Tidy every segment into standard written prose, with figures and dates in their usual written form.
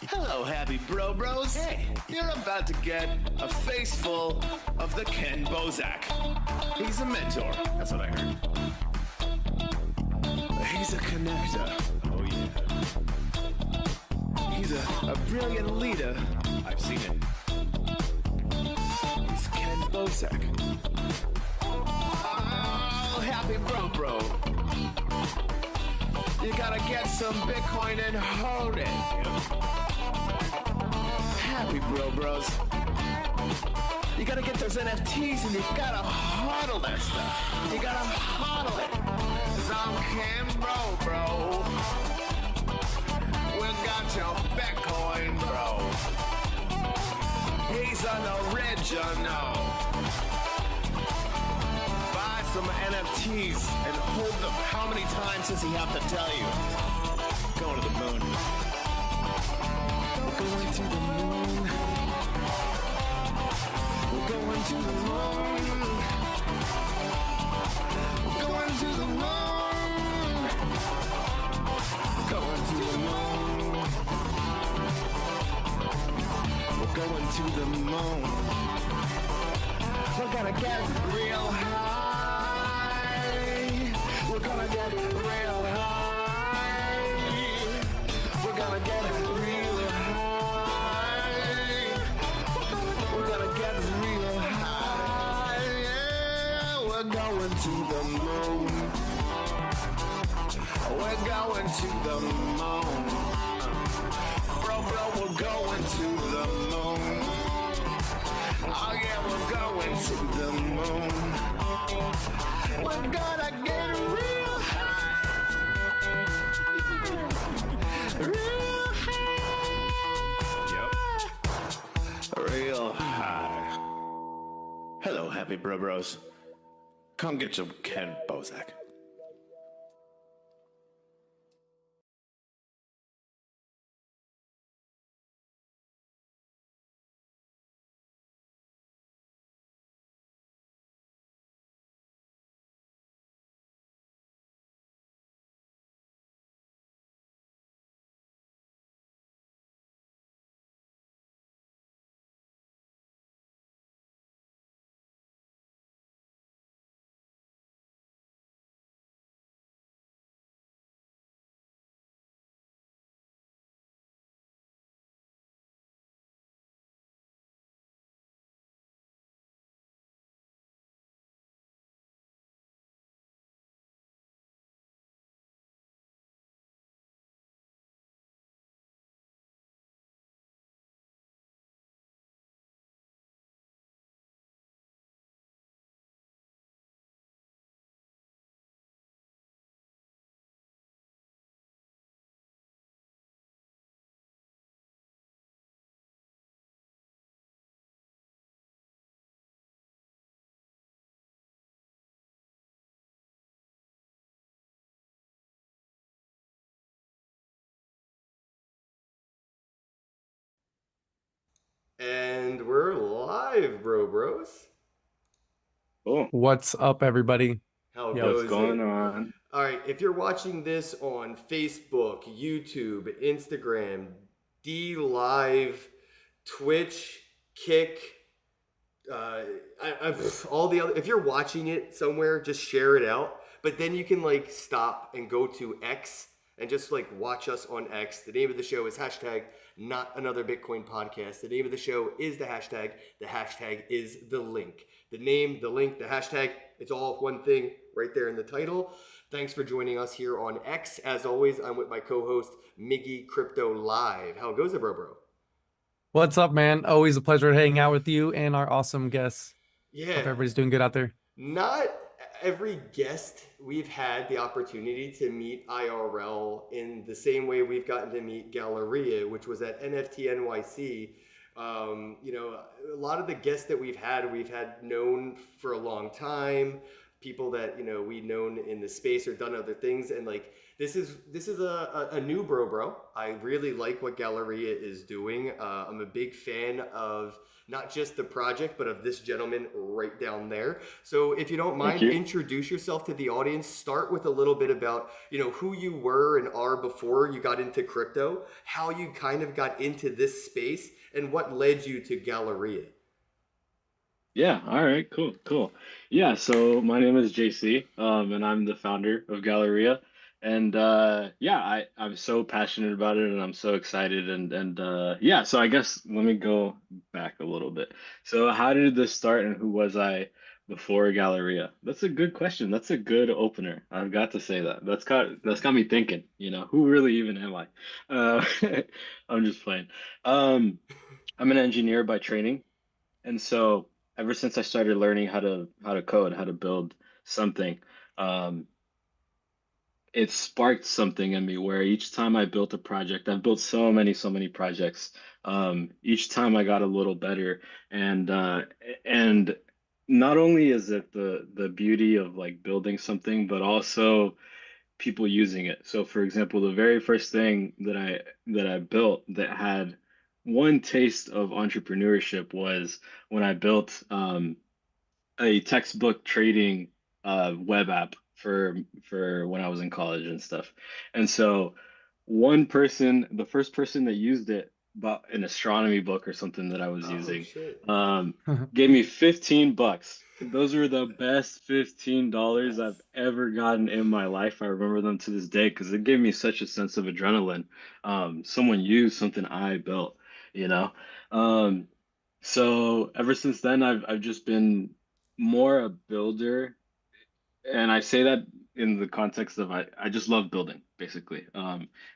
Hello, happy bros. Hey, you're about to get a face full of the Kenn Bosak. He's a mentor. That's what I heard. He's a connector. Oh, yeah. He's a brilliant leader. I've seen it. He's Kenn Bosak. Oh, happy bro. You gotta get some Bitcoin and hold it. Happy bros. You gotta get those NFTs and you gotta hodl that stuff. You gotta hodl it. Cause I'm Kenn bro. We got your Bitcoin, bro. He's an original. Buy some NFTs and hold them. How many times does he have to tell you? Going to the moon. Going to the moon. We're going to the moon. We're going to the moon. Going to the moon. We're going to the moon. We're gonna get real high. We're gonna get real high. We're gonna get real high. We're gonna get real high. Yeah, we're going to the moon. We're going to the moon. Bro, we're going to the moon. Oh yeah, we're going to the moon. We're gonna get real high. Real high. Yep. Real high. Hello, happy bros. Come get some Kenn Bosak. And we're live, bros. Oh, What's up, everybody? How Yo, goes what's going it? on? All right, if you're watching this on Facebook, YouTube, Instagram, D Live, Twitch, Kick, all the other, if you're watching it somewhere, just share it out. But then you can like stop and go to X and just like watch us on X. The name of the show is hashtag Not Another Bitcoin Podcast. The name of the show is the hashtag. The hashtag is the link. The name, the link, the hashtag, it's all one thing right there in the title. Thanks for joining us here on X. As always, I'm with my co-host, Miggy Crypto Live. How goes it, bro? what's up, man? Always a pleasure hanging out with you and our awesome guests. Yeah. Hope everybody's doing good out there. Not every guest we've had the opportunity to meet IRL in the same way we've gotten to meet Galleria, which was at NFT NYC. A lot of the guests that we've had known for a long time. people that we've known in the space or done other things, and like this is a new bro. I really like what Galleria is doing. I'm a big fan of not just the project, but of this gentleman right down there. So if you don't Thank mind, you. introduce yourself to the audience. Start with a little bit about who you were and are before you got into crypto, how you kind of got into this space, and what led you to Galleria. Yeah, all right, cool, cool. Yeah, so my name is JC, and I'm the founder of Galleria. And yeah, I'm so passionate about it and I'm so excited and yeah, so I guess let me go back a little bit. So how did this start and who was I before Galleria? That's a good question. That's a good opener. I've got to say that. That's got me thinking, who really even am I? Uh I'm just playing. Um I'm an engineer by training. And so ever since I started learning how to code, how to build something, um, it sparked something in me where each time I built a project, I've built so many projects. Each time I got a little better, and not only is it the beauty of like building something, but also people using it. So for example, the very first thing that I built that had one taste of entrepreneurship was when I built a textbook trading web app for when I was in college and stuff. And so one person, the first person that used it, bought an astronomy book or something that I was Oh using, shit. um, gave me $15. Those were the best $15 I've Yes. ever gotten in my life. I remember them to this day because it gave me such a sense of adrenaline. Someone used something I built, you know? Um, so ever since then, I've just been more a builder, and I say that in the context of I just love building basically.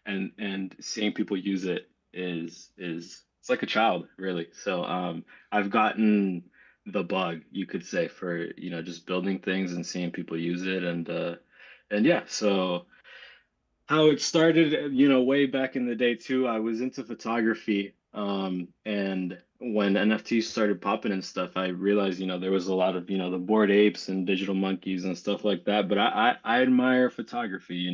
And seeing people use it is it's like a child really. So I've gotten the bug, you could say, for just building things and seeing people use it and yeah, so how it started, way back in the day too. I was into photography, and when NFTs started popping and stuff, I realized, there was a lot of, the Bored Apes and digital monkeys and stuff like that. But I admire photography,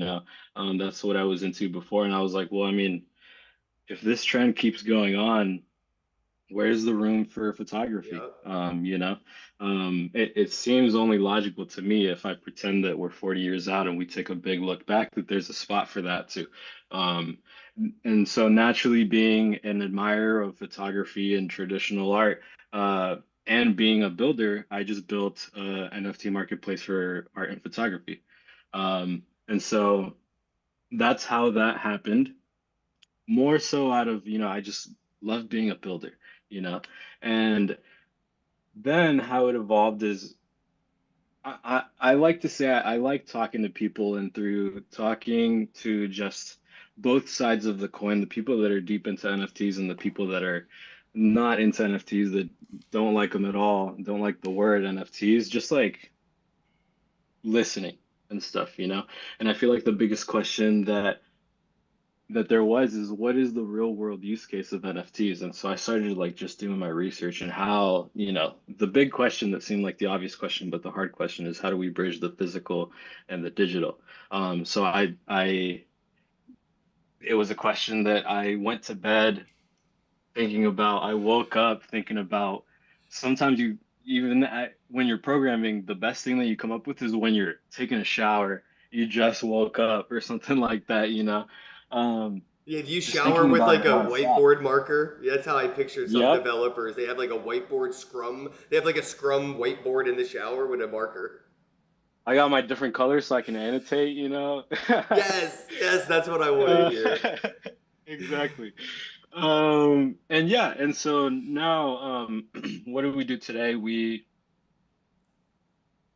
that's what I was into before, and I was like, well, I mean, if this trend keeps going on, where's the room for photography? Yep. It seems only logical to me if I pretend that we're 40 years out and we take a big look back that there's a spot for that too. Um, and so naturally being an admirer of photography and traditional art, and being a builder, I just built a NFT marketplace for art and photography. And so that's how that happened, more so out of, I just love being a builder, you know. And then how it evolved is I like to say I like talking to people, and through talking to just both sides of the coin, the people that are deep into NFTs and the people that are not into NFTs, that don't like them at all, don't like the word NFTs, just like listening and stuff. And I feel like the biggest question that there was is what is the real world use case of NFTs? And so I started like just doing my research and how, the big question that seemed like the obvious question, but the hard question is how do we bridge the physical and the digital? So it was a question that I went to bed thinking about. I woke up thinking about. Sometimes when you're programming, the best thing that you come up with is when you're taking a shower, you just woke up or something like that. Um, Yeah, do you just shower thinking with about like it a nonstop. whiteboard marker? Yeah, that's how I picture some Yep. developers. They have like a whiteboard scrum. They have like a scrum whiteboard in the shower with a marker. I got my different colors so I can annotate. Yes, yes, that's what I want to Uh, hear. exactly. And yeah, and so now, what do we do today? We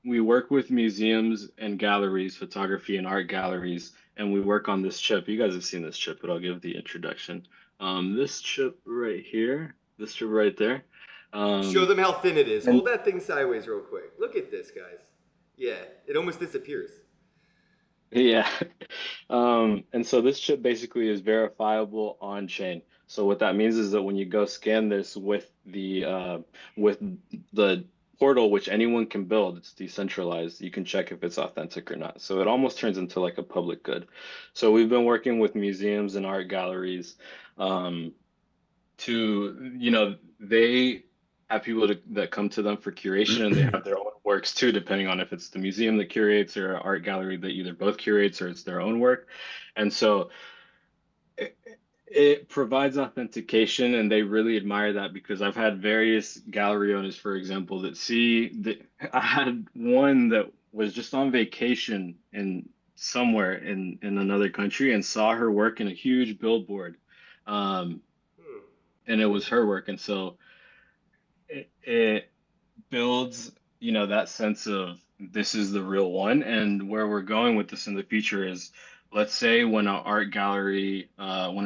work with museums and galleries, photography and art galleries, and we work on this chip. You guys have seen this chip, but I'll give the introduction. This chip right here, this chip right there. Show Um, them how thin it is. and Hold that thing sideways real quick. Look at this, guys. Yeah, it almost disappears. yeah. And so this chip basically is verifiable on chain. So what that means is that when you go scan this with the portal which anyone can build. It's decentralized. You can check if it's authentic or not. So it almost turns into like a public good. So we've been working with museums and art galleries um, to, they have people that come to them for curation, and they have their own works too, depending on if it's the museum that curates or an art gallery that either both curates or it's their own work. And so it, it provides authentication, and they really admire that, because I've had various gallery owners, for example, that see that I had one that was just on vacation in somewhere in another country and saw her work in a huge billboard. Um, and it was her work. And so it builds, that sense of this is the real one. And where we're going with this in the future is, let's say when when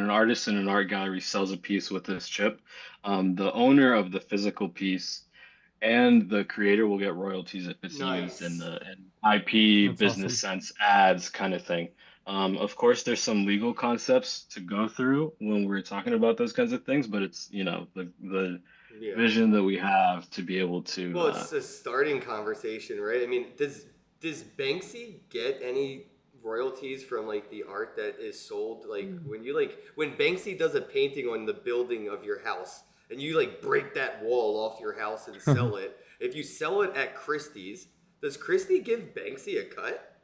an artist in an art gallery sells a piece with this chip, the owner of the physical piece and the creator will get royalties if it's used in Nice. the IP That's business awesome. sense, ads kind of thing. Of course, there's some legal concepts to go through when we're talking about those kinds of things, but it's, the Yeah. vision that we have to be able to, Well, it's a starting conversation, right? I mean, does Banksy get any royalties from like the art that is sold? Like when Banksy does a painting on the building of your house and you like break that wall off your house and sell it, if you sell it at Christie's, does Christie give Banksy a cut?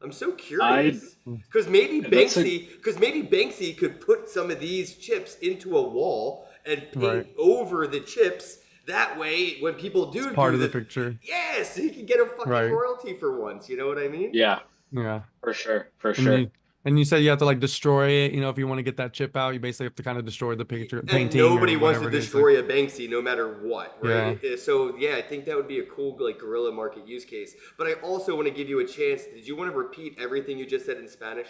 I'm so I, curious. Because maybe that's a, Banksy, because maybe Banksy could put some of these chips into a wall and Right. paint over the chips. That way, when people It's do part do of the the, picture. yes, he can get a fucking Right. royalty for once. You know what I mean? yeah, Yeah. for sure, for And sure. you said you have to like destroy it, if you want to get that chip out, you basically have to kind of destroy the picture And painting or nobody wants to whatever it is. Like, destroy a Banksy, no matter what, yeah. right? So yeah, I think that would be a cool like guerrilla market use case. But I also want to give you a chance. Did you want to repeat everything you just said in Spanish?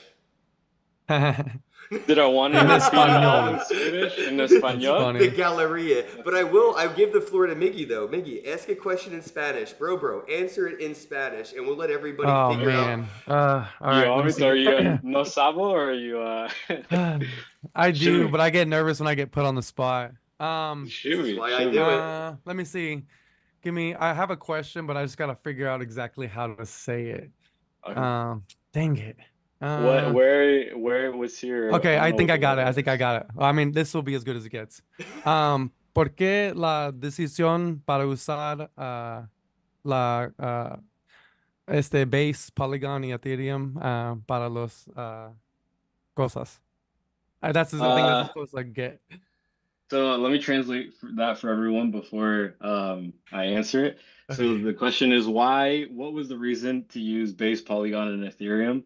Did I want to In repeat it all Espanol. in Spanish, in That's Espanol? The funny. Galleria. But I'll give the floor to Miggy though. Miggy, ask a question in Spanish. Bro, answer it in Spanish and we'll let everybody Oh figure out. man. All You right, let want me me to, are see. you no sabo, or are you, I shoot do, me, but I get nervous when I get put on the spot. This shoot is me, why I shoot me. do it. Let me see. I have a question, but I just gotta figure out exactly how to say it. Okay. Um, Dang it. What, Uh, where was your, I okay, don't I know think what I the got word it. I think I is. got it. I mean, this will be as good as it gets. ¿Por qué la decisión para usar la Base, Polygon y Ethereum para los cosas? I think that's as Uh, close as I get. so let me translate that for everyone before I answer it. So Okay. the question is, what was the reason to use Base, Polygon, and Ethereum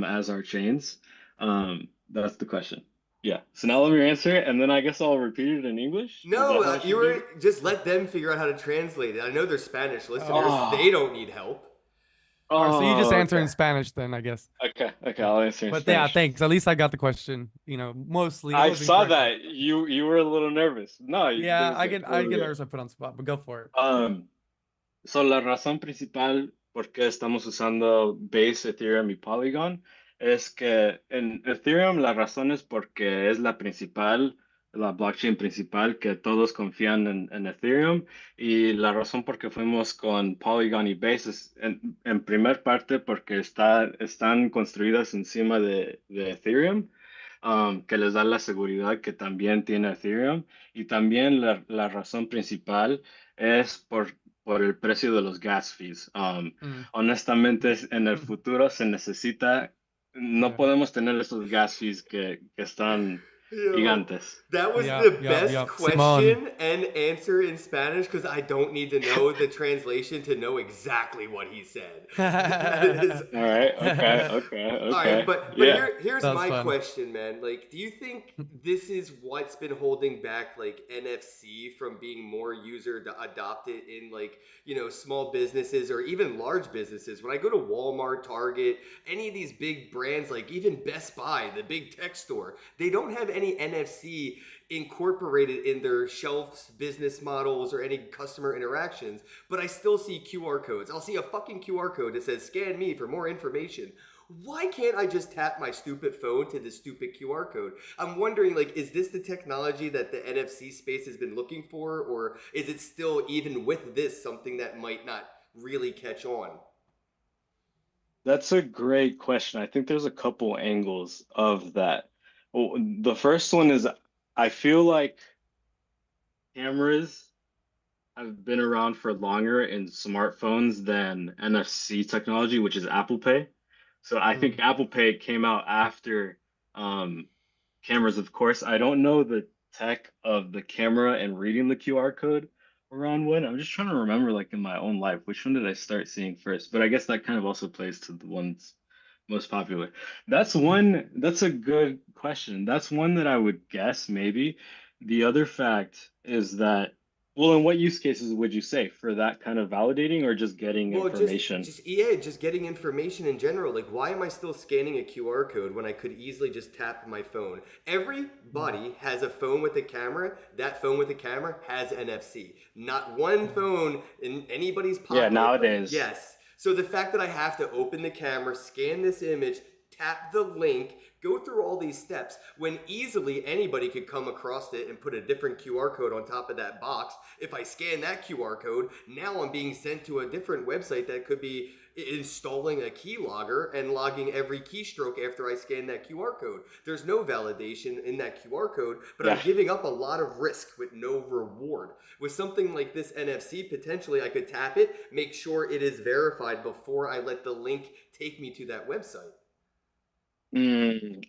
as our chains? That's the question. Yeah. So now let me answer it, and then I guess I'll repeat it in English. Is No, that how I you should do were it? just let them figure out how to translate it. I know they're Spanish listeners. Oh, They don't need help. All right, so you just oh, answer in okay. Spanish then, I guess. Okay, Yeah. I'll answer in But yeah, Spanish. thanks. At least I got the question, mostly. It I wasn't saw correctly. that you were a little nervous. No, you Yeah, did good. I Totally get good. nervous I put on the spot, but go for it. So la razón principal por qué estamos usando Base, Ethereum y Polygon es que en Ethereum la razón es porque es la principal, la blockchain principal, que todos confían en Ethereum, y la razón por qué fuimos con Polygon y Base es en primer parte porque están construidas encima de Ethereum, que les da la seguridad que también tiene Ethereum, y también la razón principal es por el precio de los gas fees. Mm, Honestamente, en el futuro se necesita, no yeah. podemos tener esos gas fees que están Yo, gigantes. that was Yep, the yep, best yep. Simone. question and answer in Spanish because I don't need to know the translation to know exactly what he said. That is All right, okay, That okay, all right, okay. but Yeah. here's was my fun. question, man. Like, do you think this is what's been holding back like NFC from being more user adopted in like small businesses or even large businesses? When I go to Walmart, Target, any of these big brands, like even Best Buy, the big tech store, they don't have any any NFC incorporated in their shelves, business models, or any customer interactions, but I still see QR codes. I'll see a fucking QR code that says scan me for more information. Why can't I just tap my stupid phone to this stupid QR code? I'm wondering, like, is this the technology that the NFC space has been looking for, or is it still, even with this, something that might not really catch on? That's a great question. I think there's a couple angles of that. Well, the first one is I feel like cameras have been around for longer in smartphones than NFC technology, which is Apple Pay. So I think Mm. Apple Pay came out after um, cameras, of course. I don't know the tech of the camera and reading the QR code around when. I'm just trying to remember, like in my own life, which one did I start seeing first? But I guess that kind of also plays to the ones most popular. That's a good question. That's one that I would guess maybe. The other fact is that, well, in what use cases would you say for that kind of validating or just getting Well, just information? just yeah, just getting information in general. Like, why am I still scanning a QR code when I could easily just tap my phone? Everybody has a phone with a camera. That phone with a camera has NFC. Not one phone in anybody's Yeah, pocket. nowadays. Yes. So the fact that I have to open the camera, scan this image, tap the link, go through all these steps when easily anybody could come across it and put a different QR code on top of that box. If I scan that QR code, now I'm being sent to a different website that could be installing a keylogger and logging every keystroke after I scan that QR code. There's no validation in that QR code, but I'm Yeah. giving up a lot of risk with no reward. With something like this NFC, potentially I could tap it, make sure it is verified before I let the link take me to that website.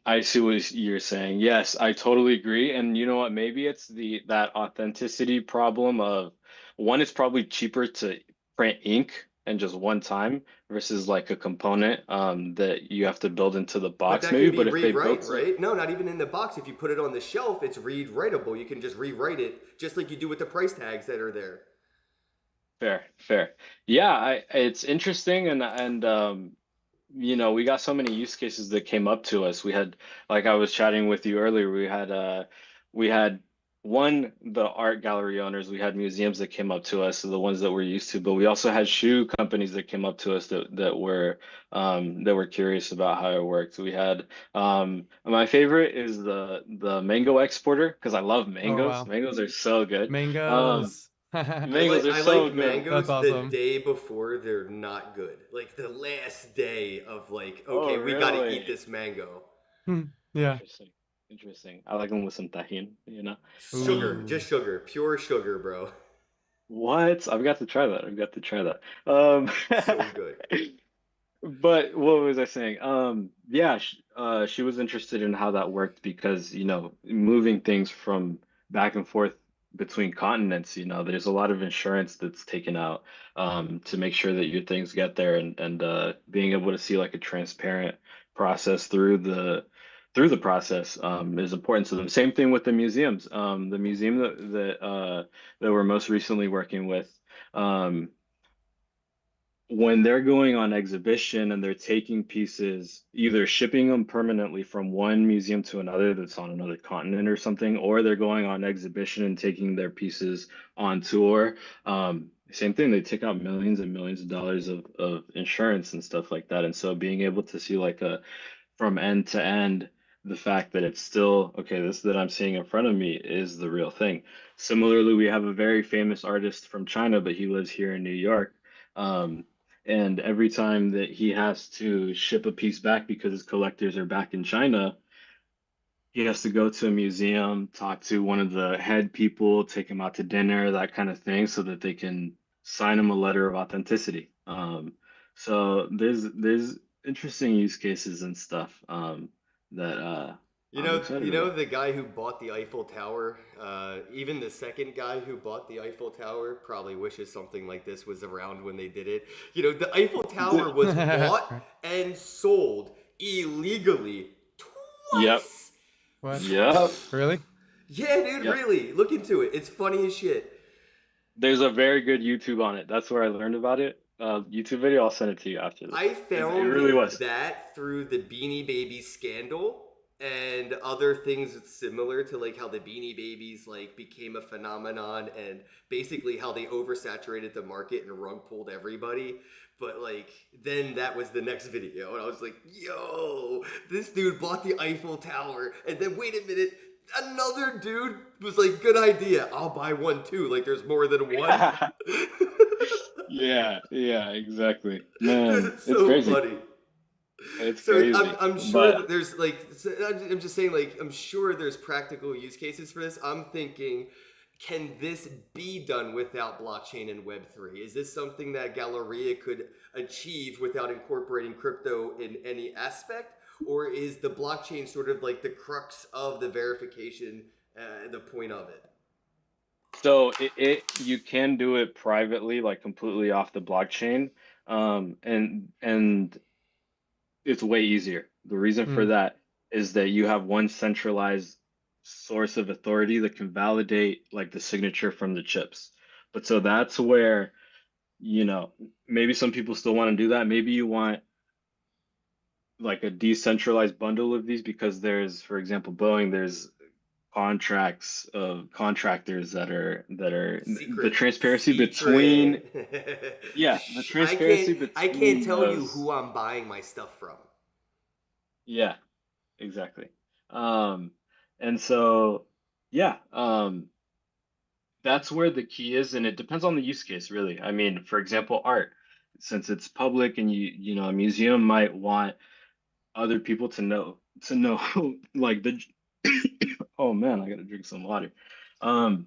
I see what you're saying. Yes, I totally agree. And you know what? Maybe it's the that authenticity problem of one, it's probably cheaper to print ink and just one time versus like a component that you have to build into the But box that can maybe. be But if they read-write, built it, right? No, not even in the box. If you put it on the shelf, it's read-writable. You can just rewrite it, just like you do with the price tags that are there. fair, fair. Yeah, it's interesting we got so many use cases that came up to us. We had, like I was chatting with you earlier, we had the art gallery owners, we had museums that came up to us, so the ones that we're used to, but we also had shoe companies that came up to us that were curious about how it worked. We had my favorite is the mango exporter because I love Oh mangoes. wow, Mangoes are so good. Um, mangoes. I like mangoes are I so like good. That's mangoes the awesome. day before they're not good. Like the last day of like, Oh, okay, we got to eat really? this mango. Hmm. Yeah. Interesting. Interesting. I like them with some tahini. Sugar, Ooh. just sugar, pure sugar, bro. What? I've got to try that. I've got to try that. So good. But what was I saying? Yeah, she was interested in how that worked because, moving things from back and forth between continents, there's a lot of insurance that's taken out to make sure that your things get there and being able to see like a transparent process through the process is important to them. Same thing with the museums. The museum that we're most recently working with. Um, when they're going on exhibition and they're taking pieces, either shipping them permanently from one museum to another that's on another continent or something, or they're going on exhibition and taking their pieces on tour. Same thing, they take out millions and millions of dollars of insurance and stuff like that. And so being able to see like from end to end, the fact that it's still, okay, this that I'm seeing in front of me is the real thing. Similarly, we have a very famous artist from China, but he lives here in New York. Um, and every time that he has to ship a piece back because his collectors are back in China, he has to go to a museum, talk to one of the head people, take him out to dinner, that kind of thing, so that they can sign him a letter of authenticity. So there's interesting use cases and stuff that You I'm know, excited you know about. the guy who bought the Eiffel Tower, even the second guy who bought the Eiffel Tower probably wishes something like this was around when they did it. You know, the Eiffel Tower was bought and sold illegally Yep, twice. What? yep, Really? Yeah, dude, yep. really. Look into it. It's funny as shit. There's a very good YouTube on it. That's where I learned about it. YouTube video. I'll send it to you after this. I It found really was. that through the Beanie Baby scandal. and other things similar to like how the Beanie Babies like became a phenomenon and basically how they oversaturated the market and rug pulled everybody. But like then that was the next video and I was like, yo, this dude bought the Eiffel Tower and then wait a minute, another dude was like, good idea, I'll buy one too. Like there's more than one. Yeah, yeah, exactly. Dude, Man, it's it's so crazy. funny. It's So crazy. I'm sure But that there's like I'm just saying like I'm sure there's practical use cases for this. I'm thinking, can this be done without blockchain and Web3? Is this something that Galleria could achieve without incorporating crypto in any aspect, or is the blockchain sort of like the crux of the verification, the point of it? so it you can do it privately, like completely off the blockchain. And it's way easier. The reason for Mm. that is that you have one centralized source of authority that can validate like the signature from the chips. But so that's where, you know, maybe some people still want to do that. Maybe you want like a decentralized bundle of these because there's, for example, Boeing, there's contracts of contractors that are the transparency between, Secret. yeah, the transparency I can't between tell you those. who I'm buying my stuff from. Yeah, exactly. Um, and so, yeah, that's where the key is, and it depends on the use case, really. I mean, for example, art, since it's public and you know, a museum might want other people to know like the oh man, I gotta drink some water. Um,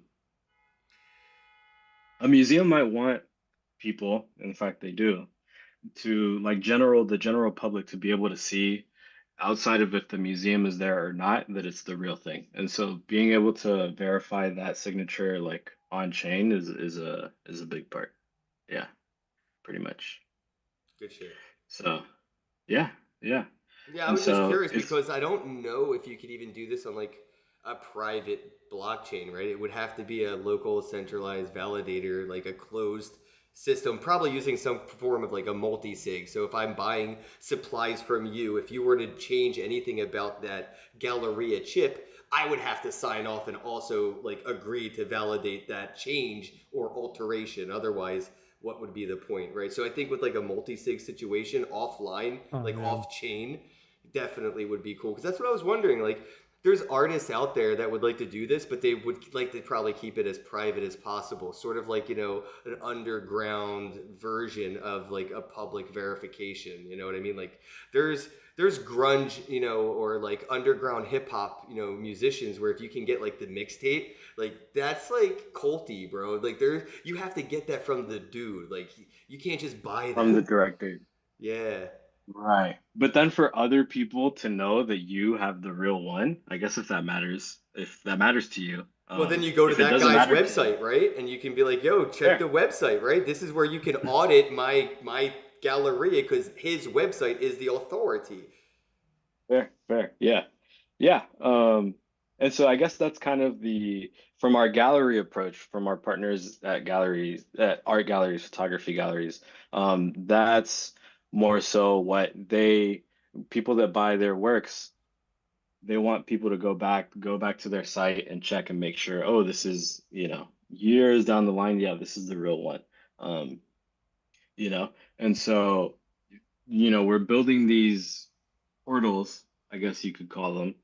a museum might want people, in fact, they do, to like the general public to be able to see outside of if the museum is there or not that it's the real thing. And so being able to verify that signature like on chain is a big part. Yeah, pretty much. Good shit. So yeah, yeah. Yeah, I And was just so curious it's because I don't know if you could even do this on like a private blockchain, right? It would have to be a local centralized validator, like a closed system, probably using some form of like a multi-sig. So if I'm buying supplies from you, if you were to change anything about that Galleria chip, I would have to sign off and also like agree to validate that change or alteration. Otherwise, what would be the point, right? So I think with like a multi-sig situation offline, Oh like man. off chain, definitely would be cool because that's what I was wondering. Like, there's artists out there that would like to do this, but they would like to probably keep it as private as possible, sort of like, you know, an underground version of like a public verification. You know what I mean? Like, there's grunge, you know, or like underground hip hop, you know, musicians where if you can get like the mixtape, like that's like culty, bro. Like there, you have to get that from the dude. Like you can't just buy from the that. director. Yeah. Right. But then for other people to know that you have the real one, I guess if that matters to you, Well, then you go to if it that doesn't guy's matter to you, website, right? And you can be like, "Yo, check fair, the website, right? This is where you can audit my Galleria because his website is the authority." fair. Yeah. Yeah. And so I guess that's kind of from our gallery approach, from our partners at galleries, at art galleries, photography galleries, that's more so what people that buy their works, they want people to go back to their site and check and make sure, oh, this is, years down the line, yeah, this is the real one. Um, you know, and so, we're building these portals, I guess you could call them.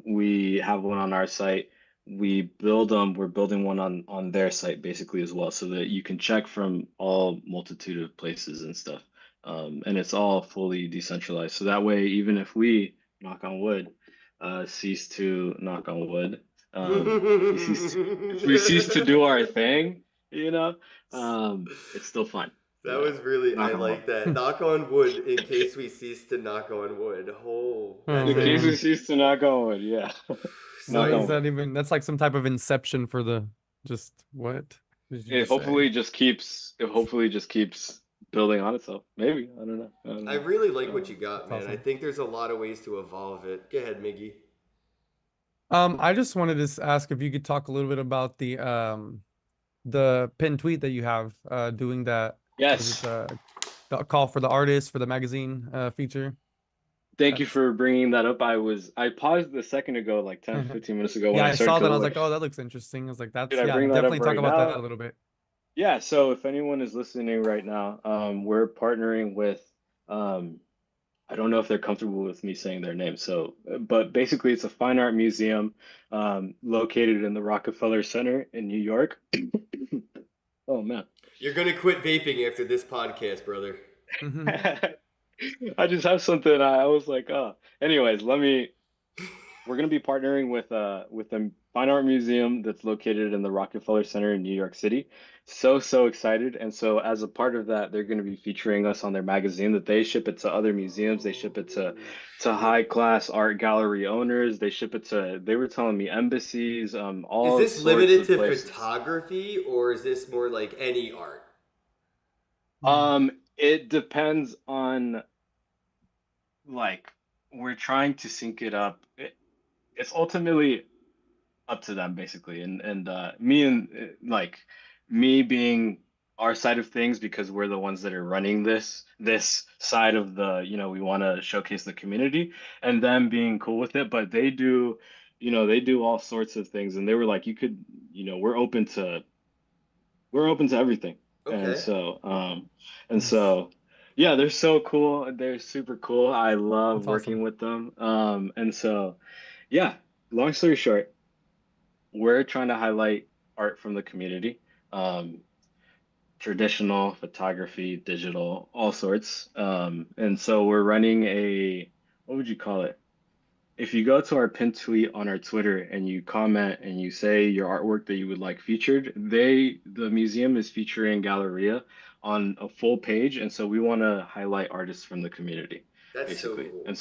We have one on our site. We build them. We're building one on their site basically as well, so that you can check from all multitude of places and stuff. And it's all fully decentralized. So that way, even if we, knock on wood, cease to knock on wood, if we cease to do our thing, you know, it's still fine. That was really, I Knock on wood. like that. Knock on wood in case we cease to knock on wood. Oh, Oh that's In a case we man. cease to knock on wood, yeah. What Knock so on is wood. that even? That's like some type of inception for the just what did you It just say? hopefully just keeps building on itself. Maybe. I don't know. I don't I know. really like what you Um, got, That's man. I awesome. think there's a lot of ways to evolve it. Go ahead, Miggy. I just wanted to ask if you could talk a little bit about the pin tweet that you have doing that. Was it yes. the call for the artist for the magazine feature? Thank you That's for bringing that up. I paused a second ago, like 10, 15 minutes ago when yeah, I I started saw because that. I I was was like, like, oh, that looks interesting. I was like, should that's I yeah, bring that up definitely talk right about that a now? little bit. Yeah, so if anyone is listening right now, we're partnering with um I don't know if they're comfortable with me saying their name. So, but basically, it's a fine art museum located in the Rockefeller Center in New York. Oh man. You're gonna quit vaping after this podcast, brother. I just have something. I was like, oh. Anyways, we're going to be partnering with a fine art museum that's located in the Rockefeller Center in New York City. So excited. And so as a part of that, they're going to be featuring us on their magazine that they ship it to other museums. They ship it Oh to shit! high class art gallery owners. They ship it to, they were telling me, embassies, Is all this sorts limited of to places. photography or is this more like any art? It depends on, like, we're trying to sync it up. It's ultimately up to them basically, and me and like me being our side of things because we're the ones that are running this side of the, we want to showcase the community, and them being cool with it. But they do, they do all sorts of things, and they were like, you could, we're open to everything. And Okay. so, and Nice. so, yeah, they're so cool. They're super cool. I love That's awesome. working with them. And so, yeah, long story short, we're trying to highlight art from the community, um, traditional photography, digital, all sorts. And so we're running what would you call it? If you go to our pin tweet on our Twitter and you comment and you say your artwork that you would like featured, the museum is featuring Galleria on a full page, and so we want to highlight artists from the community, That's so basically. cool. And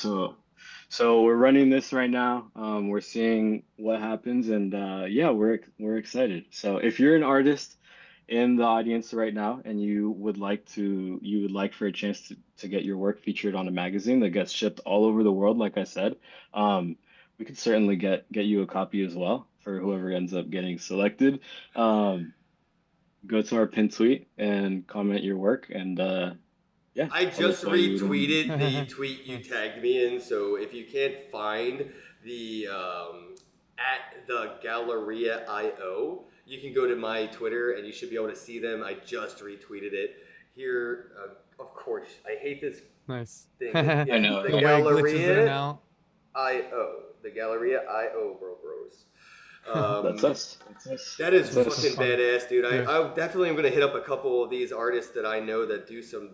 so we're running this right now. We're seeing what happens, and yeah, we're excited. So if you're an artist in the audience right now and you would like for a chance to get your work featured on a magazine that gets shipped all over the world, like I said, um, we could certainly get you a copy as well for whoever ends up getting selected. Um, Go to our pin tweet and comment your work, and yeah, I tell us just why you would want to be. retweeted the tweet you Nice. tagged me in, so if you can't find the at the Galleria IO, you can go to my Twitter and you should be able to see them. I just retweeted it here. Of course, I hate this Nice. thing. I Yeah, know, the The right? way it glitches in and Galleria out. IO, the Galleria IO, bros. That's Um, us. That's us. that is That's That's fucking us. fun. badass, dude. Yeah. I definitely am gonna hit up a couple of these artists that I know that do some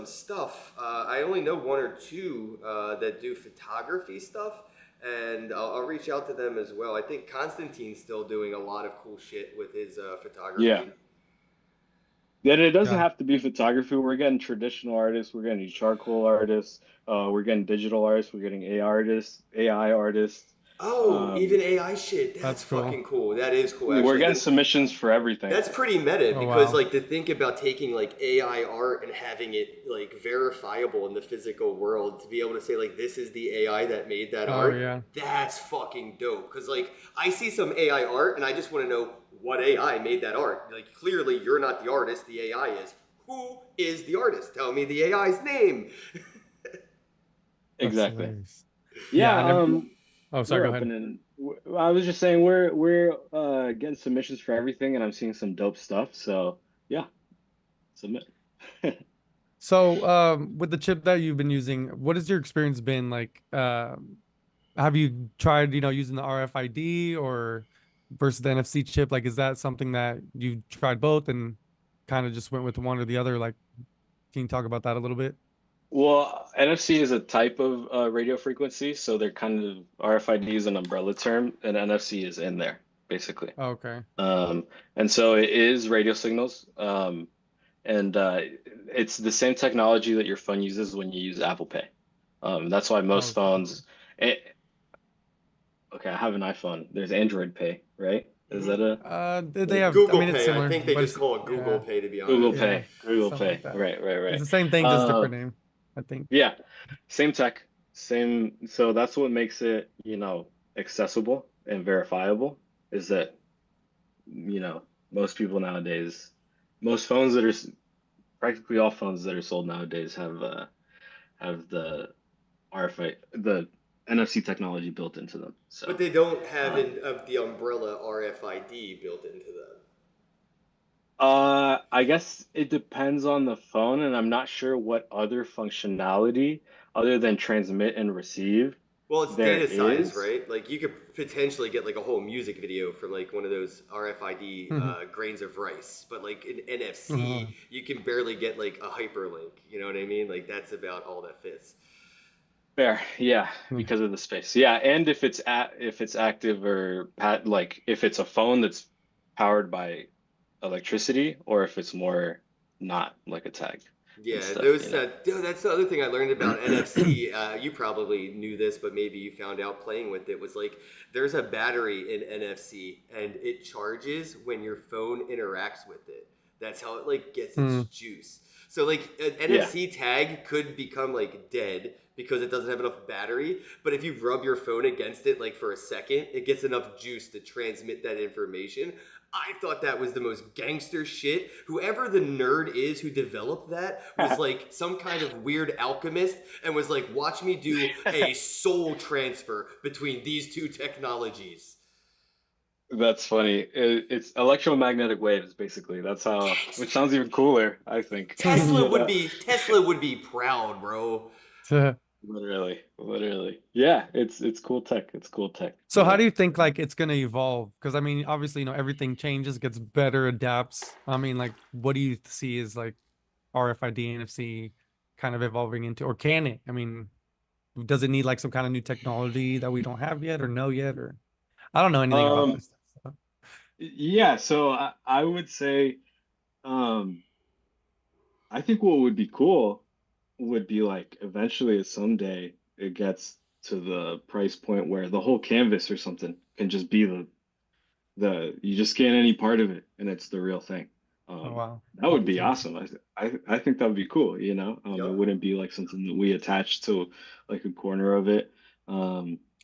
stuff. I only know one or two that do photography stuff, and I'll reach out to them as well. I think Constantine's still doing a lot of cool shit with his Yeah. photography. Then it doesn't Yeah. have to be photography. We're getting traditional artists. We're getting charcoal artists. We're getting digital artists. We're getting AI artists. Oh, Um, even AI shit. That's That's cool. fucking cool. That is cool, we're actually. getting Then submissions for everything. that's pretty meta Oh because wow. like to think about taking like AI art and having it like verifiable in the physical world to be able to say like this is the AI that made that Oh art. yeah. That's fucking dope. Cause like I see some AI art and I just want to know what AI made that art. Like clearly you're not the artist, the AI is. Who is the artist? Tell me the AI's name. That's Exactly. hilarious. Yeah. Yeah. Oh, sorry. We're Go ahead. open, and I was just saying we're getting submissions for everything, and I'm seeing some dope stuff. So yeah, submit. So, with the chip that you've been using, what has your experience been like? Have you tried, using the RFID or versus the NFC chip? Like, is that something that you tried both and kind of just went with one or the other? Like, can you talk about that a little bit? Well, NFC is a type of radio frequency, so they're kind of RFID is an umbrella term, and NFC is in there basically. Okay. Um, and so it is radio signals, and it's the same technology that your phone uses when you use Apple Pay. That's why most Oh, super cool. phones. eh, okay, I have an iPhone. There's Android Pay, right? Is Mhm. that a They have, I Google mean, it's Pay. I similar, think they but just it's, call it Google yeah, Pay to be Google honest. yeah, Pay? Google something like Pay. that. Right, right, It's right. the same thing, just Uh, different name, I think. yeah, same tech, same. So that's what makes it, accessible and verifiable is that, most people nowadays, most phones that are practically all phones that are sold nowadays have the RFID, the NFC technology built into them. But So, they don't have um, the umbrella RFID built into them. I guess it depends on the phone, and I'm not sure what other functionality other than transmit and receive Well, it's there data size, is. right? Like you could potentially get like a whole music video from like one of those RFID Mhm. grains of rice, but like in Uh, NFC, you can barely get like a hyperlink. You know what I mean? Like that's about all that fits. Fair, yeah, mm, because of the space. Yeah, and if it's active or like if it's a phone that's powered by electricity or if it's more not like a tag and Yeah, stuff, you those. know. Dude, that's the other thing I learned about NFC. You probably knew this, but maybe you found out playing with it. Was like there's a battery in NFC, and it charges when your phone interacts with it. That's how it like gets its mm, juice. So like an Yeah. NFC tag could become like dead because it doesn't have enough battery. But if you rub your phone against it like for a second, it gets enough juice to transmit that information. I thought that was the most gangster shit. Whoever the nerd is who developed that was like some kind of weird alchemist and was like, watch me do a soul transfer between these two technologies. That's funny. It's electromagnetic waves, basically. That's how, which Gangster. sounds even cooler, I think. Tesla You would know, be Tesla would be proud, bro. literally, literally. Yeah, it's cool tech. It's cool tech, So you how know. do you think like it's gonna evolve? Because I mean, obviously, everything changes, gets better, adapts. I mean, like, what do you see is like RFID, NFC kind of evolving into, or can it? I mean, does it need like some kind of new technology that we don't have yet or know yet, or I don't know anything about Um, this stuff. So. yeah, so I would say, um, I think what would be cool would be like eventually someday it gets to the price point where the whole canvas or something can just be the you just scan any part of it and it's the real thing. Oh Um, wow, that that'd would be be crazy. awesome. I think that would be cool, you know. It Yup. wouldn't be like something that we attach to like a corner of it.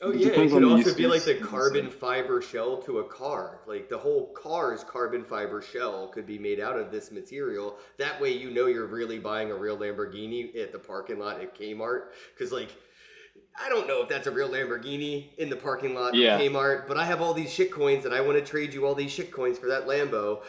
Oh It yeah, it depends could on the also use be like case, the like I carbon said. fiber shell to a car. Like the whole car's carbon fiber shell could be made out of this material. That way you know you're really buying a real Lamborghini at the parking lot at Kmart. Because like I don't know if that's a real Lamborghini in the parking lot of Yeah. Kmart, but I have all these shit coins and I want to trade you all these shit coins for that Lambo.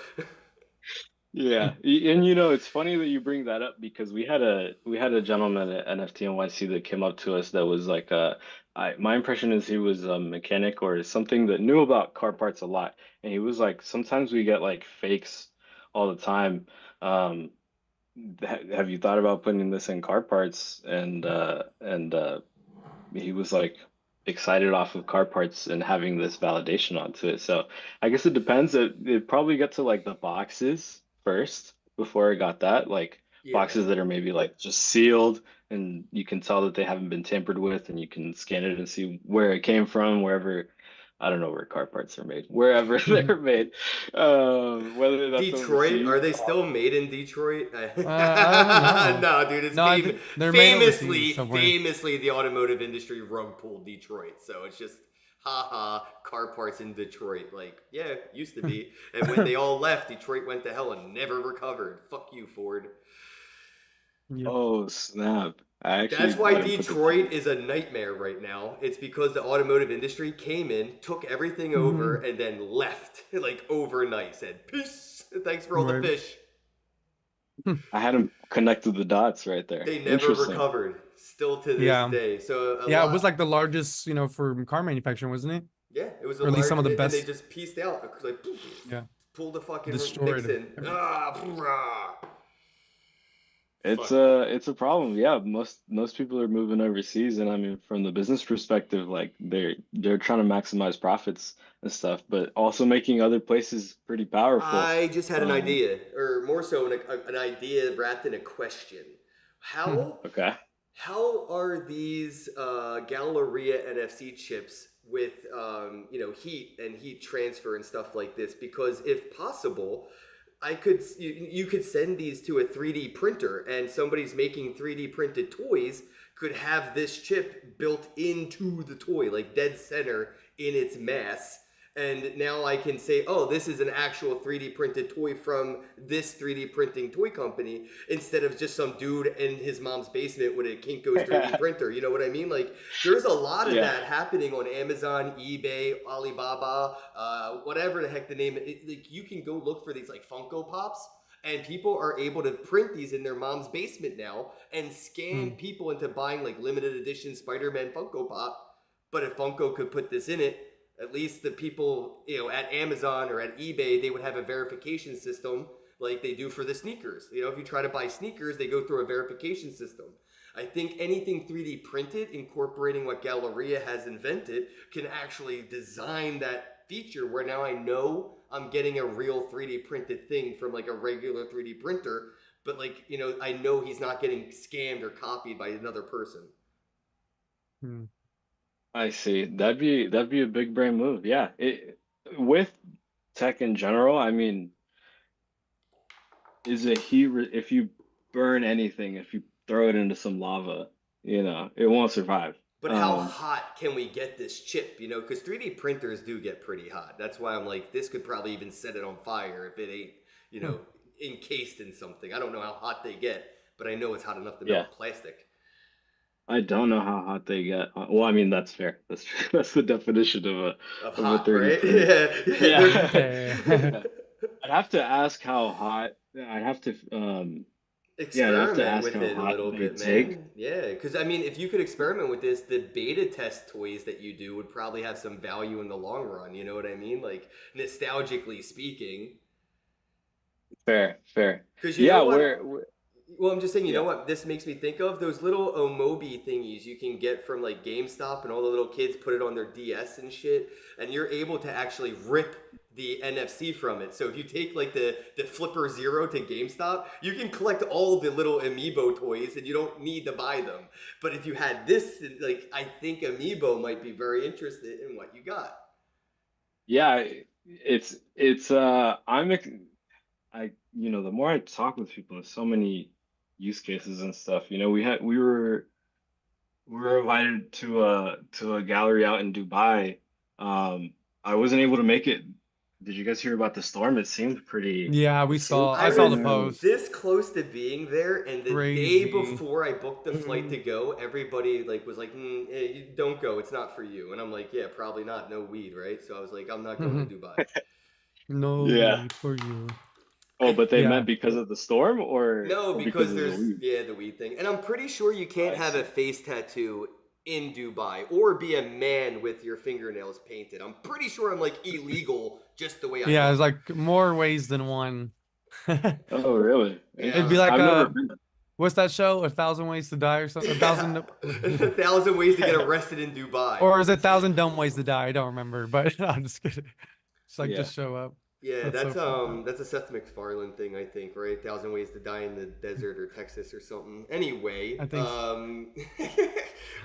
Yeah, and you know it's funny that you bring that up because we had a gentleman at NFT NYC that came up to us that was like my impression is he was a mechanic or something that knew about car parts a lot, and he was like sometimes we get like fakes all the time. Um, have you thought about putting this in car parts? And he was like excited off of car parts and having this validation onto it. So I guess it depends. It probably got to like the boxes first before I got that, like Yeah. boxes that are maybe like just sealed and you can tell that they haven't been tampered with and you can scan it and see where it came from, wherever. I don't know where car parts are made, wherever they're made, whether that's Detroit, are overseas. they still made in Detroit? I don't know. No, dude, it's No, I think they're made overseas famously, somewhere. famously the automotive industry rug pulled Detroit. So it's just, haha, car parts in Detroit. Like, yeah, used to be. And when they all left, Detroit went to hell and never recovered. Fuck you, Ford. Yep. Oh, snap. I That's actually why didn't put the two Detroit and is a nightmare right now. It's because the automotive industry came in, took everything over, Mhm. and then left like overnight. Said, peace, thanks for all the Right. fish. I hadn't connected the dots right there. They never Interesting. recovered, still to this Yeah. day. So a Yeah, it was lot, like the largest, for car manufacturing, wasn't it? yeah, it was a Or at least large, some of the and they best. just pieced out, like Yeah. pulled the fucking Destroyed Nixon. everything. Ah, It's fuck. a problem. Yeah, most people are moving overseas, and I mean, from the business perspective, like they're trying to maximize profits and stuff, but also making other places pretty powerful. I just had an Um, idea, or more so an idea wrapped in a question. How okay. How are these Galleria NFC chips with heat and heat transfer and stuff like this? Because if possible, you could send these to a 3D printer, and somebody's making 3D printed toys could have this chip built into the toy, like dead center in its mass. And now I can say, oh, this is an actual 3D printed toy from this 3D printing toy company instead of just some dude in his mom's basement with a Kinko's 3D printer. You know what I mean? Like, there's a lot of Yeah. that happening on Amazon, eBay, Alibaba, whatever the heck the name. Like, you can go look for these like Funko Pops. And people are able to print these in their mom's basement now and scam people into buying like limited edition Spider-Man Funko Pop. But if Funko could put this in it, at least the people, at Amazon or at eBay, they would have a verification system like they do for the sneakers. If you try to buy sneakers, they go through a verification system. I think anything 3D printed, incorporating what Galleria has invented, can actually design that feature where now I know I'm getting a real 3D printed thing from like a regular 3D printer, but like, I know he's not getting scammed or copied by another person. I see. That'd be a big brain move. Yeah. With tech in general, I mean, if you burn anything, if you throw it into some lava, it won't survive. But how hot can we get this chip? Because 3D printers do get pretty hot. That's why I'm like, this could probably even set it on fire if it ain't, encased in something. I don't know how hot they get, but I know it's hot enough to melt plastic. I don't know how hot they get. Well, I mean, that's fair. That's the definition of hot, a 3D right? printer. Yeah. I'd have to ask how hot. I'd have to experiment ask with how it a hot little they bit, take. man. Yeah, because I mean, if you could experiment with this, the beta test toys that you do would probably have some value in the long run. You know what I mean? Like, nostalgically speaking. Fair. Because we're well, I'm just saying, you know what this makes me think of? Those little Omobi thingies you can get from like GameStop, and all the little kids put it on their DS and shit, and you're able to actually rip the NFC from it. So if you take like the Flipper Zero to GameStop, you can collect all the little Amiibo toys and you don't need to buy them. But if you had this, like, I think Amiibo might be very interested in what you got. Yeah, it's the more I talk with people, there's so many use cases and stuff. We were invited to a gallery out in Dubai. I wasn't able to make it. Did you guys hear about the storm? It seemed pretty. Yeah, I saw the post. This close to being there, and the Crazy. day before I booked the flight to go, everybody was like, hey, don't go, it's not for you. And I'm like, yeah, probably not, no weed, right? So I was like, I'm not going to Dubai. No Yeah. weed for you. Oh, but they meant because of the storm, or no, because there's the weed? The weed thing. And I'm pretty sure you can't have a face tattoo in Dubai or be a man with your fingernails painted. I'm pretty sure I'm like illegal just the way I Yeah, am. there's like more ways than one. Oh, really? It'd be like I've never been. what's that show? 1,000 Ways to Die or something? 1,000 1,000 ways to get arrested in Dubai. or is it 1,000 Dumb Ways to Die? I don't remember, but I'm just kidding. It's like just show up. Yeah, That's so that's a Seth MacFarlane thing, I think, right? 1,000 Ways to Die in the Desert or Texas or something. Anyway, I think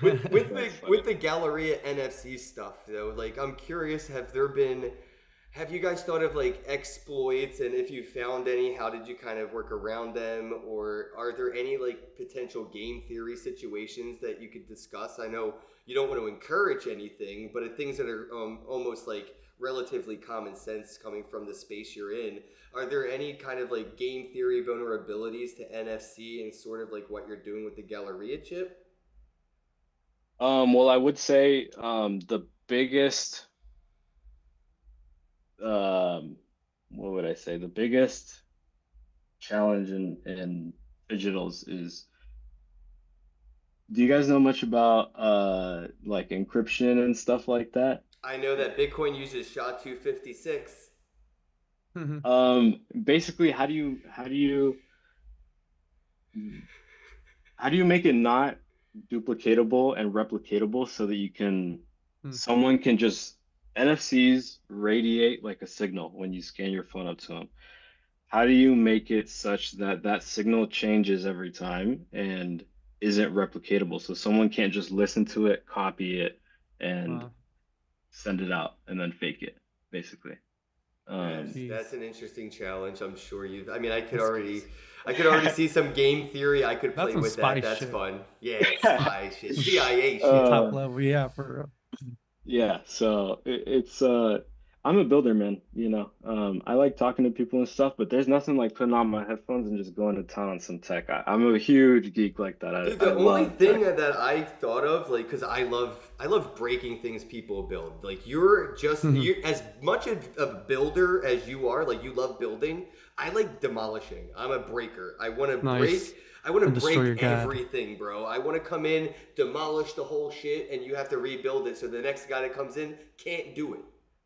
with the Galleria NFC stuff though, like I'm curious, have you guys thought of like exploits, and if you found any, how did you kind of work around them, or are there any like potential game theory situations that you could discuss? I know you don't want to encourage anything, but things that are almost like relatively common sense coming from the space you're in. Are there any kind of like game theory vulnerabilities to NFC and sort of like what you're doing with the Galleria chip? Well, I would say the biggest what would I say? The biggest challenge in digitals is, do you guys know much about like encryption and stuff like that? I know that Bitcoin uses SHA-256. Basically, how do you make it not duplicatable and replicatable so that you can someone can just NFCs radiate like a signal when you scan your phone up to them. How do you make it such that that signal changes every time and isn't replicatable, so someone can't just listen to it, copy it, and send it out and then fake it, basically? That's an interesting challenge. I'm sure I mean, I could already see some game theory I could play with that. That's fun. Yeah, spy shit, CIA shit. Top level, yeah, for real. Yeah, so it's I'm a builder, man. I like talking to people and stuff, but there's nothing like putting on my headphones and just going to town on some tech. I'm a huge geek like that. Dude, I the only love thing tech. that I thought of, like, because I love breaking things people build. Like, you're as much a builder as you are. Like, you love building. I like demolishing. I'm a breaker. I want to Nice. break. I want to And destroy your break god. everything, bro. I want to come in, demolish the whole shit, and you have to rebuild it. So the next guy that comes in can't do it.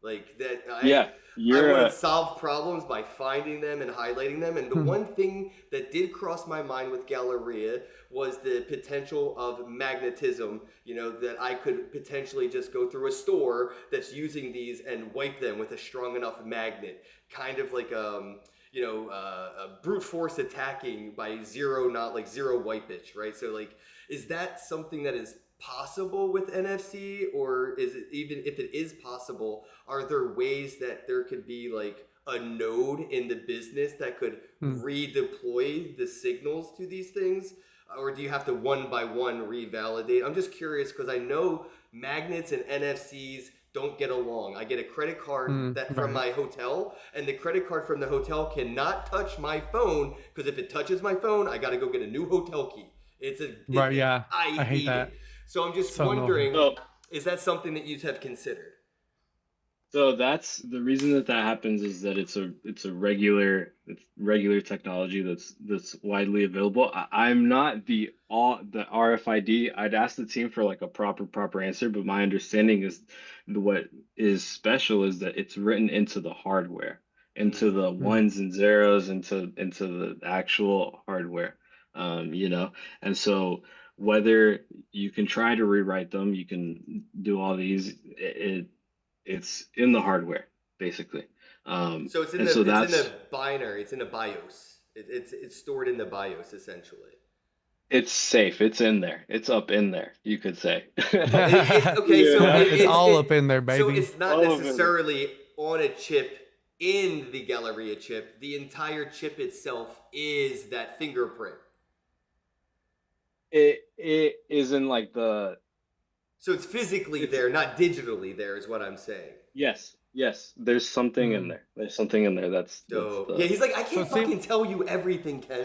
Like that, Yeah, I you're want to solve problems by finding them and highlighting them. And the one thing that did cross my mind with Galleria was the potential of magnetism. That I could potentially just go through a store that's using these and wipe them with a strong enough magnet, kind of like a brute force attacking by zero, not like zero wipage, right? So like, is that something that is possible with NFC, or is it, even if it is possible, are there ways that there could be like a node in the business that could redeploy the signals to these things? Or do you have to one by one revalidate? I'm just curious because I know magnets and NFCs don't get along. I get a credit card that from Right. my hotel, and the credit card from the hotel cannot touch my phone because if it touches my phone, I got to go get a new hotel key. Right. Yeah. I I hate hate that. it. So I'm just So annoying. wondering, so is that something that you have considered? So that's the reason that happens is that it's regular technology that's widely available. I'm not the RFID. I'd ask the team for like a proper answer, but my understanding is what is special is that it's written into the hardware, into the Mm. ones and zeros, into the actual hardware. And so whether you can try to rewrite them, you can do all these. It's in the hardware basically. So it's in And the so it's in that's the binary. It's in the BIOS. It's stored in the BIOS essentially. it's safe. It's in there. It's up in there, you could say. Okay, so Yeah. It's all up in there, so baby. it's not All of it. necessarily on a chip in the Galleria chip. The entire chip itself is that fingerprint. It isn't like the So it's physically it's there, not digitally there, is what I'm saying. yes. There's something in Mm. there. There's something in there. That's So yeah, the he's like, I So can't it seemed fucking tell you everything, Ken.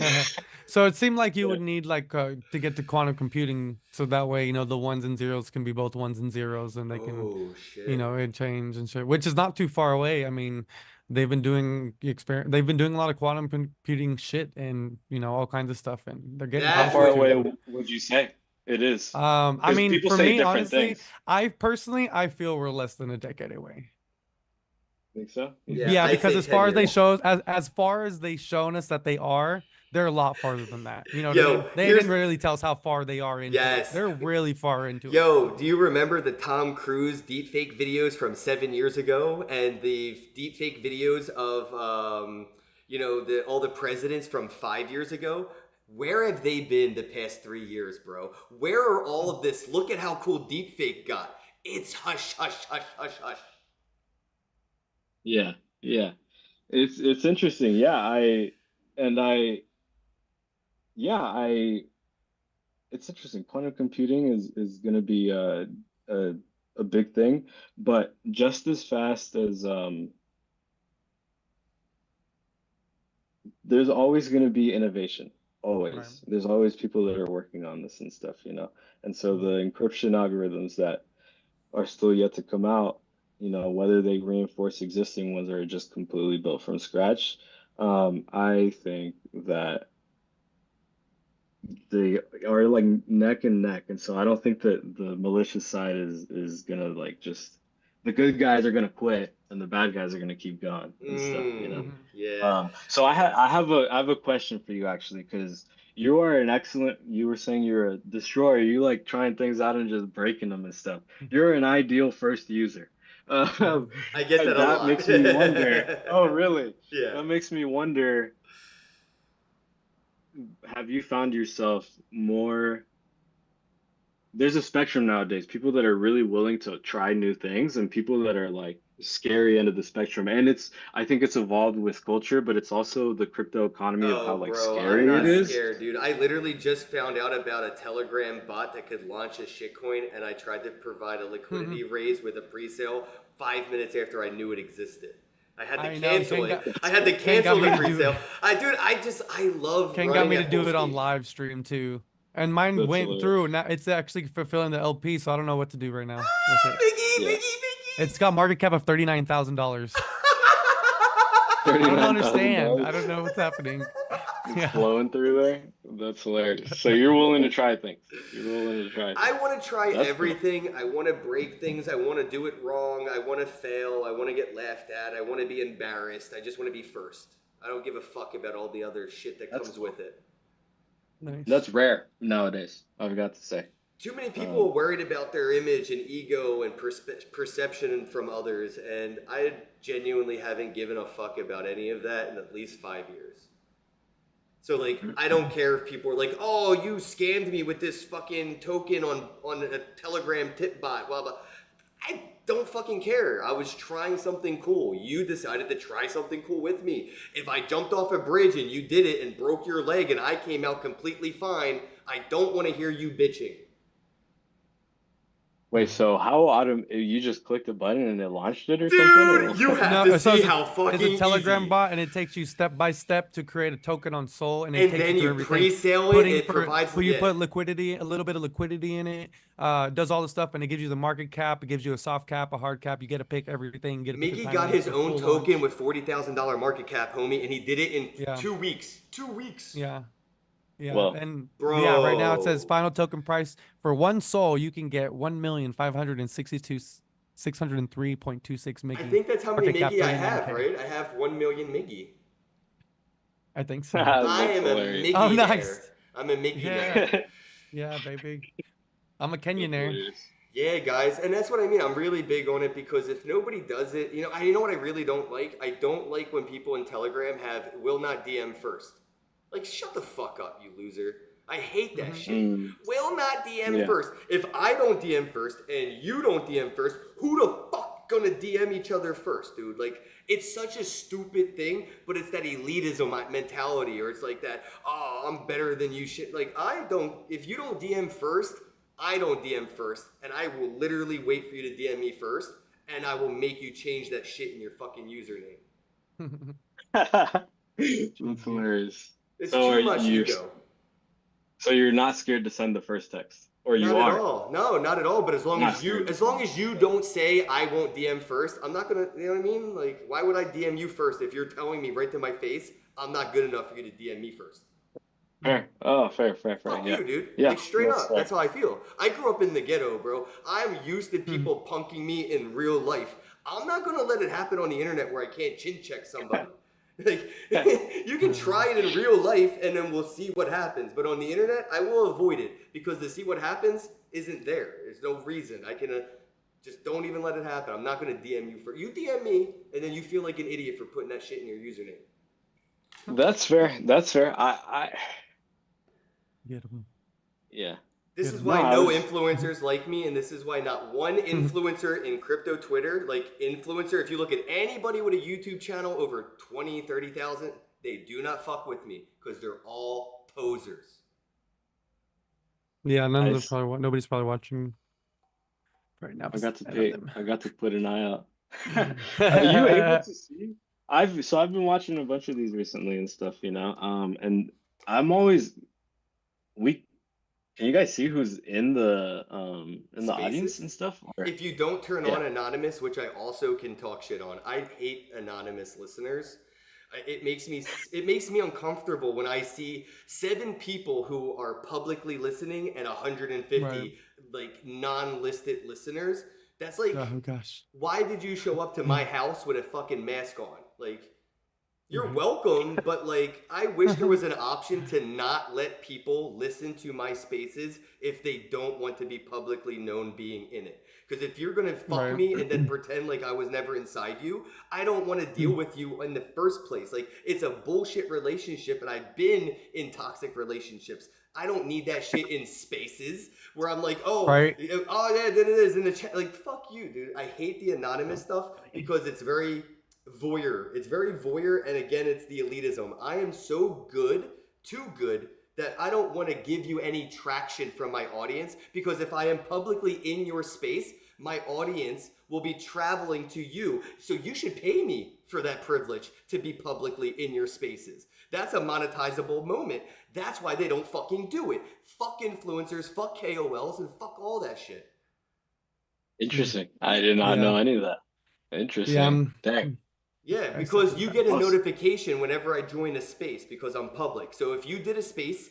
so it seemed like you yeah. would need like to get to quantum computing so that way, the ones and zeros can be both ones and zeros and they can, Oh shit. interchange and shit, which is not too far away. I mean, they've been doing a lot of quantum computing shit and, all kinds of stuff and they're getting How That closer far would to it. away would you say it is? I Because mean, people for say me, different honestly, things. I feel we're less than a decade away. Think so? You yeah, think Yeah, so? I'd because say as 10 far as years. as far as they shown us that they are, they're a lot farther than that. You know what I Yo, mean? They here's didn't really tell us how far they are into it. yes. They're really far into it. Yo, do you remember the Tom Cruise deepfake videos from 7 years ago and the deepfake videos of the all the presidents from 5 years ago? Where have they been the past 3 years, bro? Where are all of this? Look at how cool deepfake got. It's hush, hush, hush, hush, hush. Yeah, yeah. It's interesting. And I yeah, I it's interesting. Quantum computing is going to be a a big thing, but just as fast as there's always going to be innovation. Right. Always. There's always people that are working on this and stuff. And so the encryption algorithms that are still yet to come out, whether they reinforce existing ones or are just completely built from scratch, I think that they are like neck and neck, and so I don't think that the malicious side is gonna like just the good guys are gonna quit and the bad guys are gonna keep going and stuff. Mhm. Yeah. So I have a question for you actually because you were saying you're a destroyer. You like trying things out and just breaking them and stuff. You're an ideal first user. I get that a That lot. makes me wonder. Oh, really? Yeah. That makes me wonder, have you found yourself more there's a spectrum nowadays. People that are really willing to try new things and people that are like scary end of the spectrum. And I think it's evolved with culture, but it's also the crypto economy of how Oh, like bro, I'm scary it not is. scared, dude. I literally just found out about a Telegram bot that could launch a shitcoin, and I tried to provide a liquidity raise with a pre-sale 5 minutes after I knew it existed. I had to I know, cancel Ken it. got- I had to Ken got cancel me the to do pre-sale. it. I love Ken got running me to at do full it on speed. live stream too. And mine That's went hilarious. through. Now it's actually fulfilling the LP, so I don't know what to do right now with it. Mickey, Yeah. Mickey. It's got market cap of $39,000. I don't understand. I don't know what's happening. Yeah. Flowing through there. That's hilarious. So you're willing to try things. You're willing to try I things. want to try That's everything. I want to break things. I want to do it wrong. I want to fail. I want to get laughed at. I want to be embarrassed. I just want to be first. I don't give a fuck about all the other shit that comes with it. Nice. That's rare nowadays, I've got to say. Too many people are worried about their image and ego and perception from others, and I genuinely haven't given a fuck about any of that in at least 5 years. So like, I don't care if people are like, "Oh, you scammed me with this fucking token on a Telegram tip bot." Blah blah. I don't fucking care. I was trying something cool. You decided to try something cool with me. If I jumped off a bridge and you did it and broke your leg and I came out completely fine, I don't want to hear you bitching. Wait, so how you just clicked a button and it launched it or Dude, something? Or- you have to so see it's how fucking it's a Telegram easy. bot, and it takes you step by step to create a token on Sol, and it And takes then you through you everything. pre-sale it. Putting It provides. you yeah. put liquidity, a little bit of liquidity in it. Does all the stuff, and it gives you the market cap. It gives you a soft cap, a hard cap. You get to pick everything. Get to pick a Mickey time got limit his for own full token launch. with $40,000 market cap, homie, and he did it in Yeah. 2 weeks. 2 weeks. Yeah. Yeah, Well, and Bro. yeah, right now it says final token price for one Sol. You can get 1,562,603.26 Mickey. I think that's how many Market cap Mickey I have, 39K. right? I have 1 million Mickey. I think so. I am a hilarious. Mickey. Oh, nice. I'm a Mickey. Yeah. Yeah, baby. I'm a That's Kenyonaire. hilarious. Yeah, guys, and that's what I mean. I'm really big on it because if nobody does it, you know what I really don't like? I don't like when people in Telegram have will not DM first. Like, shut the fuck up, you loser. I hate that shit. Mm. Will not DM Yeah. first. If I don't DM first and you don't DM first, who the fuck gonna DM each other first, dude? Like, it's such a stupid thing, but it's that elitism mentality, or it's like that, oh, I'm better than you shit. Like, if you don't DM first, I don't DM first, and I will literally wait for you to DM me first, and I will make you change that shit in your fucking username. That's hilarious. It's So too are much you- ego. So you're not scared to send the first text, or you Not are? at all. No, not at all. But as long Not as you, scared. as long as you don't say I won't DM first, I'm not gonna. You know what I mean? Like, why would I DM you first if you're telling me right to my face I'm not good enough for you to DM me first? Fair. Oh, fair. Fuck Yeah. you, dude. Yeah, Like, straight that's up. fair. That's how I feel. I grew up in the ghetto, bro. I'm used to people punking me in real life. I'm not gonna let it happen on the internet where I can't chin check somebody. Like, you can try it in real life and then we'll see what happens. But on the internet, I will avoid it because to see what happens isn't there. There's no reason. I can just don't even let it happen. I'm not gonna DM you you DM me and then you feel like an idiot for putting that shit in your username. That's fair. I Get 'em. yeah. This Good. is why No, I no was- influencers like me, and this is why not one influencer in crypto Twitter, like influencer, if you look at anybody with a YouTube channel over 20, 30,000, they do not fuck with me because they're all posers. Yeah, none of Nice. them nobody's probably watching right now. I got to besides pay. them. I got to put an eye out. Are you able to see? I've been watching a bunch of these recently and stuff, and I'm always can you guys see who's in the audience Spaces? and stuff? Or- If you don't turn Yeah. on anonymous, which I also can talk shit on, I hate anonymous listeners. It makes me uncomfortable when I see 7 people who are publicly listening and 150 Right. like non-listed listeners. That's like, Oh gosh. why did you show up to my house with a fucking mask on? Like, you're Mhm. welcome, but like, I wish there was an option to not let people listen to my spaces if they don't want to be publicly known being in it. Because if you're gonna fuck Right. me and then pretend like I was never inside you, I don't want to deal with you in the first place. Like, it's a bullshit relationship, and I've been in toxic relationships. I don't need that shit in spaces where I'm like, oh, Right. oh yeah, then it is in the chat. Like, fuck you, dude. I hate the anonymous stuff because it's very voyeur. It's very voyeur, and again, it's the elitism. I am so good, too good, that I don't want to give you any traction from my audience, because if I am publicly in your space, my audience will be traveling to you. So you should pay me for that privilege to be publicly in your spaces. That's a monetizable moment. That's why they don't fucking do it. Fuck influencers, fuck KOLs, and fuck all that shit. Interesting. I did not Yeah. know any of that. Yeah. Interesting. Dang. Yeah, because you get a notification whenever I join a space because I'm public. So if you did a space,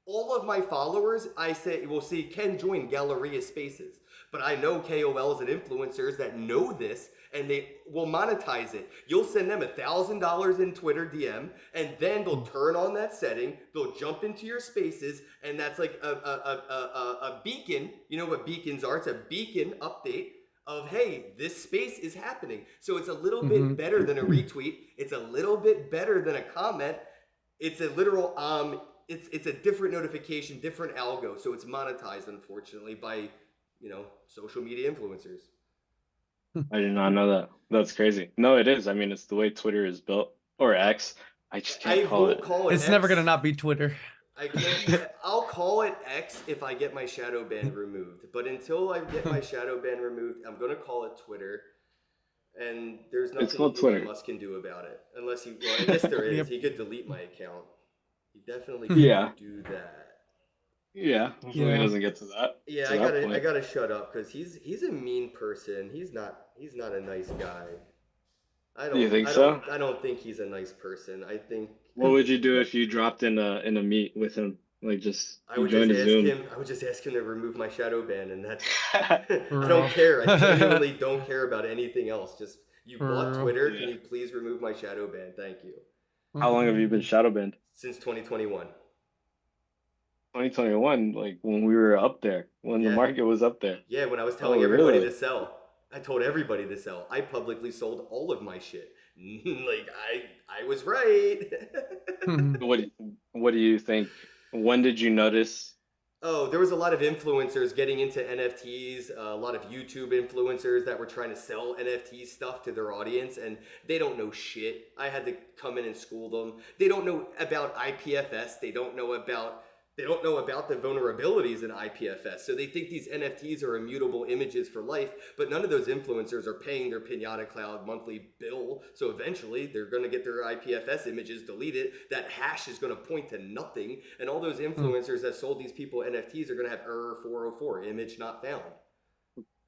all of my followers, I say, will see Kenn join Galleria spaces. But I know KOLs and influencers that know this, and they will monetize it. You'll send them $1,000 in Twitter DM, and then they'll turn on that setting. They'll jump into your spaces, and that's like a beacon. You know what beacons are? It's a beacon update of, hey, this space is happening. So it's a little bit better than a retweet. It's a little bit better than a comment. It's a literal it's a different notification, different algo. So it's monetized, unfortunately, by, you know, social media influencers. I did not know that. That's crazy. No, it is. I mean, it's the way Twitter is built, or X. I just can't call it. It's X. never gonna not be Twitter. I can't. I'll call it X if I get my shadow ban removed. But until I get my shadow ban removed, I'm gonna call it Twitter. And there's nothing Elon Musk can do about it, unless he. Well, I guess there is. He could delete my account. He definitely can do that. Yeah, hopefully he doesn't get to that. Yeah, I gotta shut up because he's a mean person. He's not a nice guy. You think so? I don't think he's a nice person. I think. What would you do if you dropped in a meet with him? Like just I would just ask him to remove my shadow ban, and that's. I don't care. I genuinely don't care about anything else. Just you bought Twitter. Can you please remove my shadow ban? Thank you. How long have you been shadow banned? Since 2021. 2021, like when we were up there, when the market was up there. Yeah, when I was telling everybody to sell. I told everybody to sell. I publicly sold all of my shit. Like I was right. What do you think? When did you notice? Oh, there was a lot of influencers getting into NFTs, a lot of YouTube influencers that were trying to sell NFT stuff to their audience, and they don't know shit. I had to come in and school them. They don't know about IPFS. They don't know about the vulnerabilities in IPFS. So they think these NFTs are immutable images for life, but none of those influencers are paying their Pinata Cloud monthly bill. So eventually they're going to get their IPFS images deleted. That hash is going to point to nothing. And all those influencers that sold these people NFTs are going to have error 404, image not found.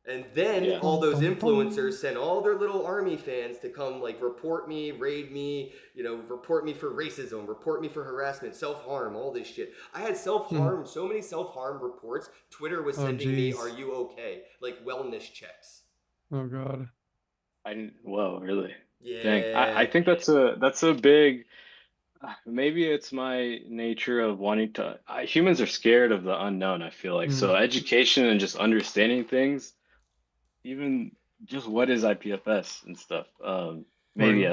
And then all those influencers send all their little army fans to come like report me, raid me, you know, report me for racism, report me for harassment, self-harm, all this shit. I had self-harm, so many self-harm reports. Twitter was sending me, are you okay? Like wellness checks. Oh God. Whoa, really? Yeah. Dang. I think that's a big, maybe it's my nature of wanting to, humans are scared of the unknown, I feel like. So education and just understanding things, even just what is IPFS and stuff. Maybe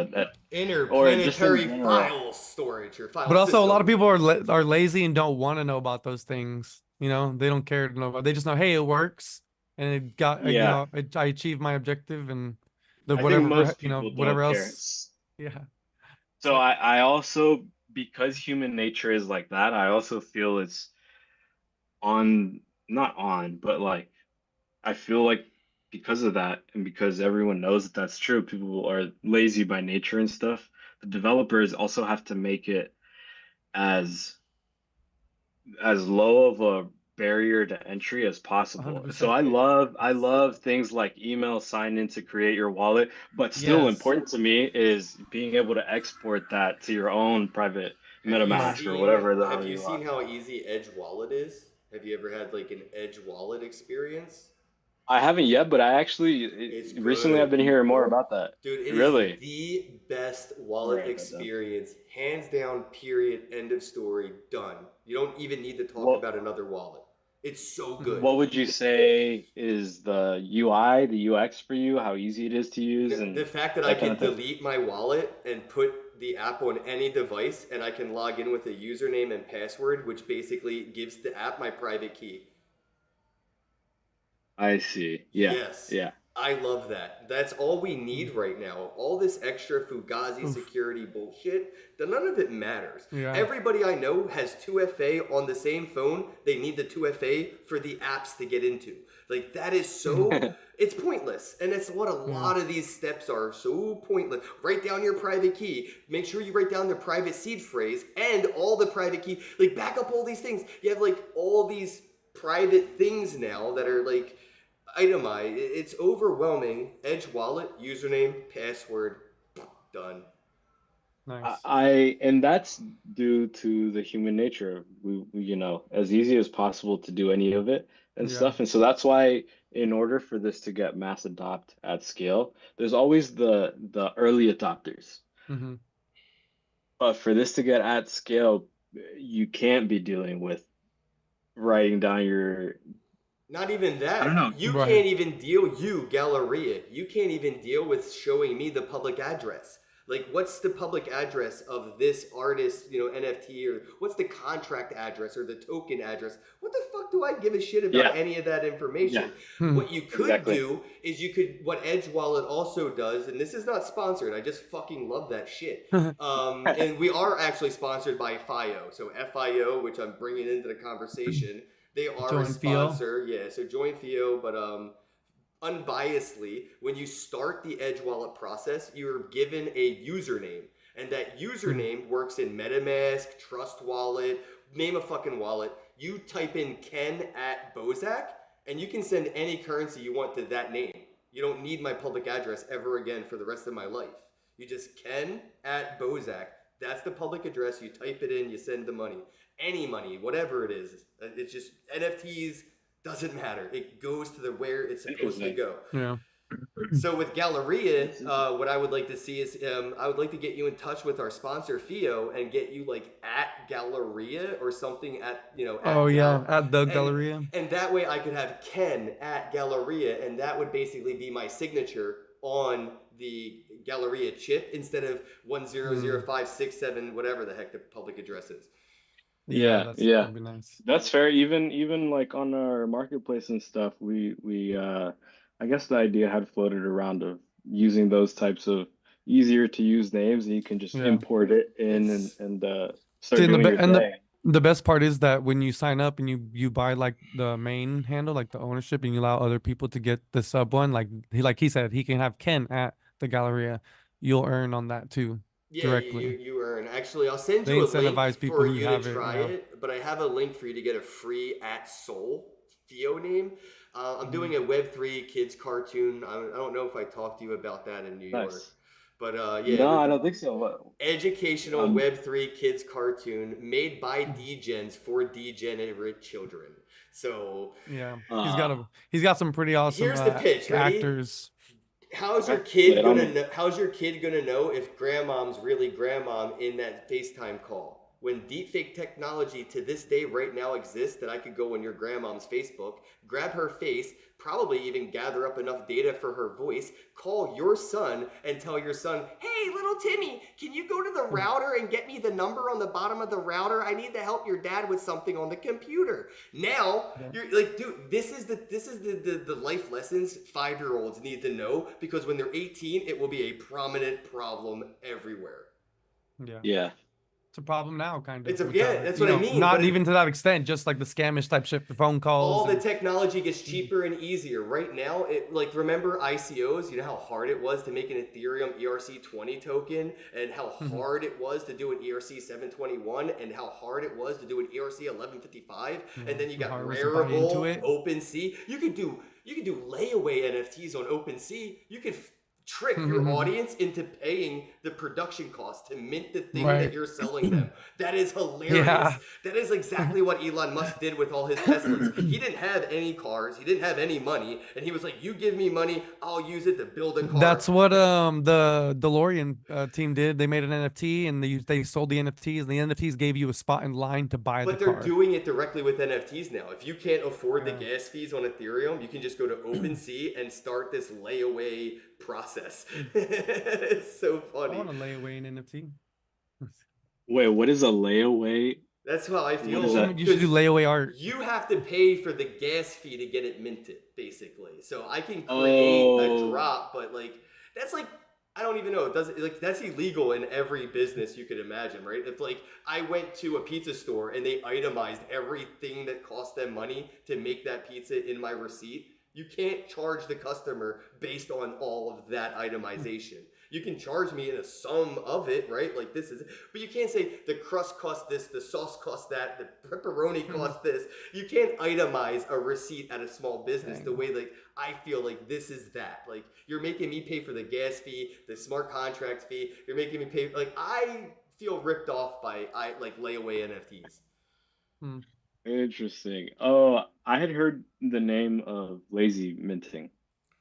interplanetary file storage or file. But also, a lot of people are lazy and don't want to know about those things. You know, they don't care to know about. They just know, hey, it works, and it got. You know, I achieved my objective, and whatever else. Yeah. So I also, because human nature is like that, I also feel it's but like I feel like because of that, and because everyone knows that that's true, people are lazy by nature and stuff. The developers also have to make it as low of a barrier to entry as possible. So I love things like email sign in to create your wallet, but still important to me is being able to export that to your own private MetaMask or whatever. Have you seen how easy Edge Wallet is? Have you ever had like an Edge Wallet experience? I haven't yet, but I actually recently I've been hearing more about that. Dude, it is the best wallet experience, hands down, period, end of story, done. You don't even need to talk about another wallet. It's so good. What would you say is the UI, the UX for you, how easy it is to use? And the fact that I can delete my wallet and put the app on any device, and I can log in with a username and password, which basically gives the app my private key. I see. Yeah. Yes. Yeah. I love that. That's all we need right now. All this extra Fugazi Oof. security bullshit, none of it matters. Yeah. Everybody I know has 2FA on the same phone. They need the 2FA for the apps to get into. Like, that is so, it's pointless. And it's what a lot of these steps are, so pointless. Write down your private key. Make sure you write down the private seed phrase and all the private key. Like, back up all these things. You have, like, all these private things now that are, like, itemized. It's overwhelming. Edge wallet, username, password, done. Nice. And that's due to the human nature. You know, as easy as possible to do any of it and Yeah. stuff. And so that's why, in order for this to get mass adopt at scale, there's always the early adopters. Mm-hmm. But for this to get at scale, you can't be dealing with writing down your. Not even that. I don't know. You Right. can't even deal, Galleria. You can't even deal with showing me the public address. Like, what's the public address of this artist, you know, NFT, or what's the contract address or the token address? What the fuck do I give a shit about any of that information? What you could do is what Edge Wallet also does, and this is not sponsored, I just fucking love that shit. And we are actually sponsored by FIO. So FIO, which I'm bringing into the conversation, they are Join a sponsor. Yeah, so join FIO, but unbiasedly, when you start the Edge Wallet process, you're given a username. And that username works in MetaMask, Trust Wallet, name a fucking wallet. You type in Kenn at Bosak, and you can send any currency you want to that name. You don't need my public address ever again for the rest of my life. You just Kenn at Bosak. That's the public address. You type it in, you send the money. Any money, whatever it is. It's just NFTs. Doesn't matter. It goes to where it's supposed to go. Yeah. So with Galleria, what I would like to see is I would like to get you in touch with our sponsor FIO and get you like at Galleria or something at, you know. At the Galleria. And that way I could have Kenn at Galleria, and that would basically be my signature on the Galleria chip instead of 100567 whatever the heck the public address is. That'd be nice. That's fair. Even like on our marketplace and stuff, we I guess the idea had floated around of using those types of easier to use names, and you can just import it in and start doing your thing. The best part is that when you sign up and you buy like the main handle, like the ownership, and you allow other people to get the sub one, like he said, he can have Kenn at the Galleria. You'll earn on that too. Yeah, directly. you earn. Actually, I'll send They you a incentivize link people for who you to have it, try it, but I have a link for you to get a free @Soul FIO name. I'm doing a Web3 kids cartoon. I don't know if I talked to you about that in New York. But yeah. No, I don't think so. Educational Web3 kids cartoon made by degens for degenerate children. So yeah, he's got some pretty awesome here's the pitch. Ready? Actors. How's your kid gonna know if grandmom's really grandmom in that FaceTime call? When deepfake technology to this day right now exists that I could go on your grandmom's Facebook, grab her face, probably even gather up enough data for her voice, call your son and tell your son, hey, little Timmy, can you go to the router and get me the number on the bottom of the router? I need to help your dad with something on the computer. Now, you're like, dude, this is the life lessons 5-year-olds need to know, because when they're 18, it will be a prominent problem everywhere. Yeah. It's a problem now, kind of. That's what I mean. Not even to that extent, just like the scamish type shit for phone calls. All the technology gets cheaper and easier. Right now, remember ICOs? You know how hard it was to make an Ethereum ERC20 token, and how hard it was to do an ERC 721, and how hard it was to do an ERC 1155, and then you got Rarible, OpenSea. You could do layaway NFTs on OpenSea. You could trick your audience into paying the production cost to mint the thing that you're selling them. That is hilarious. Yeah. That is exactly what Elon Musk did with all his Teslas. He didn't have any cars. He didn't have any money. And he was like, you give me money, I'll use it to build a car. That's what the DeLorean team did. They made an NFT and they sold the NFTs, and the NFTs gave you a spot in line to buy the car. But they're doing it directly with NFTs now. If you can't afford the gas fees on Ethereum, you can just go to OpenSea and start this layaway process. It's so funny. I want to lay away an NFT. Wait, what is a layaway? That's how I What feel. is that? You should do layaway art. You have to pay for the gas fee to get it minted, basically. So I can create a Oh, drop, but like that's like I don't even know. It doesn't like that's illegal in every business you could imagine, right? If like I went to a pizza store and they itemized everything that cost them money to make that pizza in my receipt, you can't charge the customer based on all of that itemization. You can charge me in a sum of it, right? Like this is, but you can't say the crust costs this, the sauce costs that, the pepperoni costs this. You can't itemize a receipt at a small business the way like I feel like this is that. Like you're making me pay for the gas fee, the smart contract fee. You're making me pay. Like I feel ripped off by like layaway NFTs. Hmm. interesting. Oh, I had heard the name of lazy minting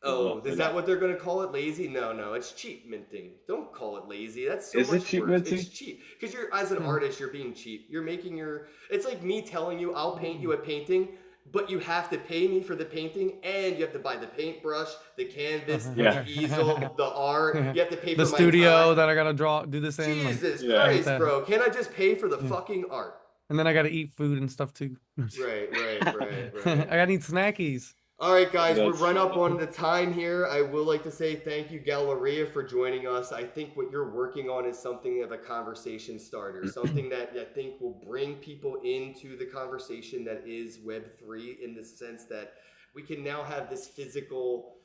as well Oh, for is that that. what they're gonna call it? Lazy? No, no, it's cheap minting. Don't call it lazy. That's so Is it much cheap worse. It's minting? cheap because you're as an Hmm. artist, you're being cheap. You're making your. It's like me telling you I'll paint you a painting, but you have to pay me for the painting, and you have to buy the paintbrush, the canvas, Yeah. the easel, the art. You have to pay The for my studio time. that I gotta do this in, like, Jesus Yeah. paint Christ, that. bro! Can I just pay for the Yeah. fucking art? And then I gotta eat food and stuff too. Right, right, right, I right. gotta eat snackies. All right, guys, we're That's run up funny. on the time here. I would like to say thank you, Galleria, for joining us. I think what you're working on is something of a conversation starter, something that I think will bring people into the conversation that is Web3 in the sense that we can now have this physical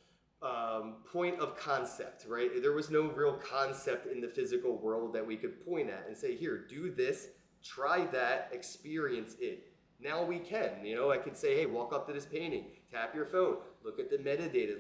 point of concept, right? There was no real concept in the physical world that we could point at and say, here, do this, try that, experience it. Now we can, I could say, hey, walk up to this painting, tap your phone, look at the metadata,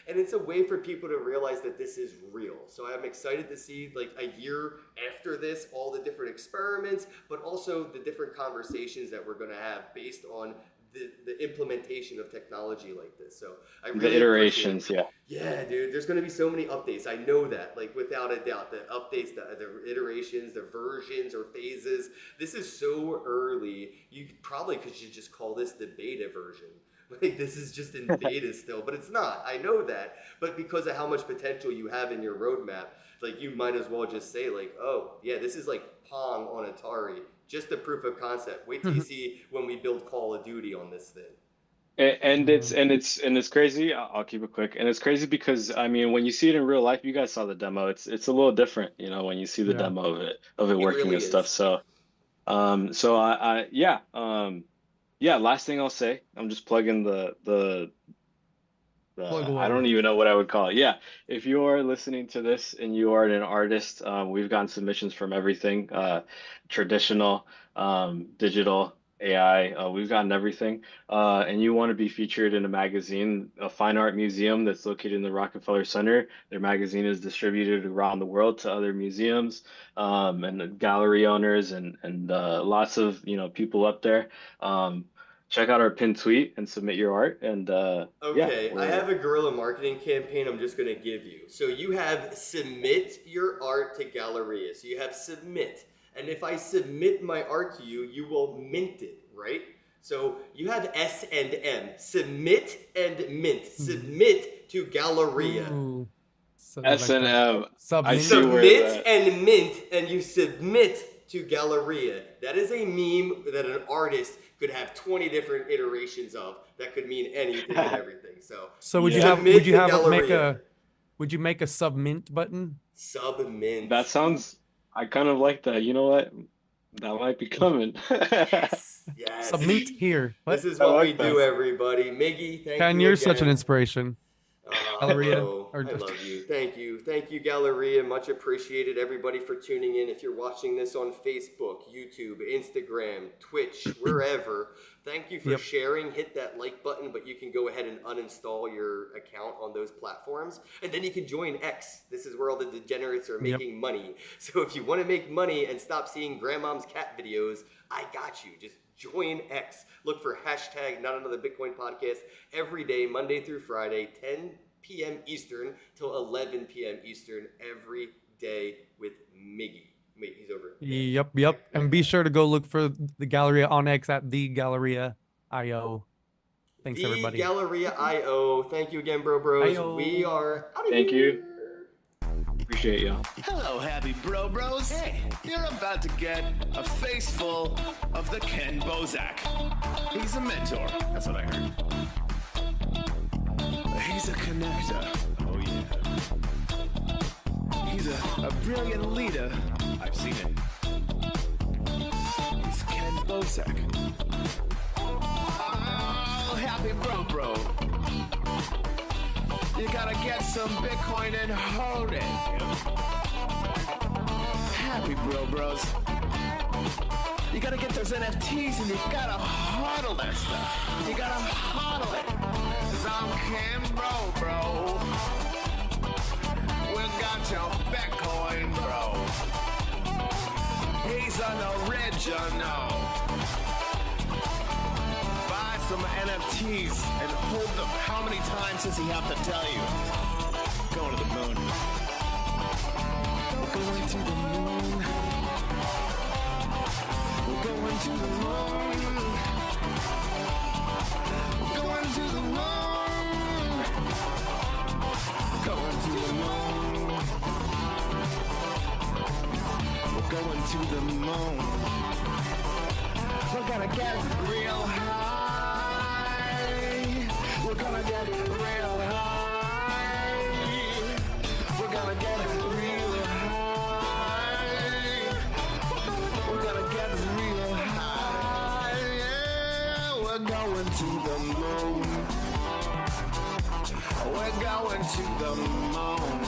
and it's a way for people to realize that this is real. So I'm excited to see like a year after this, all the different experiments, but also the different conversations that we're gonna have based on the implementation of technology like this. So I The really appreciate it. iterations, yeah. Yeah, dude, there's going to be so many updates. I know that, like, without a doubt, the updates, the iterations, the versions or phases. This is so early. You probably could just call this the beta version. Like, this is just in beta still, but it's not. I know that. But because of how much potential you have in your roadmap, like, you might as well just say, like, oh, yeah, this is like Pong on Atari. Just a proof of concept. Wait till you see when we build Call of Duty on this thing. And it's crazy. I'll keep it quick. And it's crazy because I mean, when you see it in real life, you guys saw the demo. It's a little different, when you see the Yeah. demo of it It working really and stuff. is. So yeah, yeah. Last thing I'll say, I'm just plugging Plug I away. don't even know what I would call it. Yeah, if you are listening to this and you are an artist, we've gotten submissions from everything, traditional, digital, AI. We've gotten everything. And you want to be featured in a magazine, a fine art museum that's located in the Rockefeller Center. Their magazine is distributed around the world to other museums, and gallery owners and lots of people up there. Check out our pinned tweet and submit your art. And yeah, Okay, I have a guerrilla marketing campaign I'm just going to give you. So you have submit your art to Galleria. So you have submit. And if I submit my art to you, you will mint it, right? So you have S and M. Submit and mint. Submit to Galleria. Ooh. So S like and the M. I submit. see where Submit that. and mint, and you submit to Galleria. That is a meme that an artist could have 20 different iterations of that could mean anything and everything. So would Yeah. you have Submit would you to have make Galleria. a would you make a submint button? Submit. That sounds. I kind of like that. You know what? That might be coming. Yes. Yes. Submit here. This What? is I what we like that. do, everybody. Miggy, thank Ken, you you're again. such an inspiration. Galleria, Bro, or I love you. Thank you. Thank you, Galleria. Much appreciated, everybody, for tuning in. If you're watching this on Facebook, YouTube, Instagram, Twitch, wherever, thank you for Yep. sharing. Hit that like button, but you can go ahead and uninstall your account on those platforms. And then you can join X. This is where all the degenerates are making money. So if you want to make money and stop seeing grandmom's cat videos, I got you. Just join X. Look for hashtag Not Another Bitcoin Podcast every day, Monday through Friday, 10 p.m. Eastern till 11 p.m. Eastern every day with Miggy. Wait, he's over. Yep. And be sure to go look for the Galleria on X at the Galleria IO. Thanks, The everybody. Galleria IO. Thank you again, bros. IO. We are out of Thank you. here. Appreciate Appreciate y'all. Hello, happy bros. Hey, you're about to get a face full of the Kenn Bosak. He's a mentor. That's what I heard. He's a connector. Oh, yeah. He's a brilliant leader. I've seen it. He's Kenn Bosak. Oh, happy bro. You gotta get some Bitcoin and hold it. Happy bros. You gotta get those NFTs and you gotta hodl that stuff. You gotta hodl it. 'Cause I'm Kenn, bro. We got your Bitcoin, bro. He's an original. Buy some NFTs and hold them. How many times does he have to tell you? Going to the moon. We're going to the moon. We're going to the moon. We're going to the moon. Going to the moon. We're going to the moon. We're gonna get real high. We're gonna get real high. We're gonna get real high. We're gonna get real high. Yeah, we're going to the moon. We're going to the moon.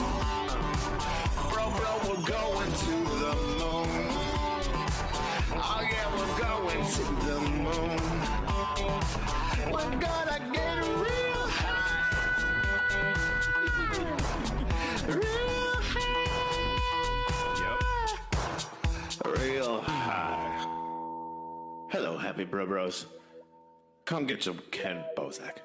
Bro, we're going to the moon. Oh yeah, we're going to the moon. We're gonna get real high. Real high. Yep. Real high. Hello, happy bros. Come get your Kenn Bosak.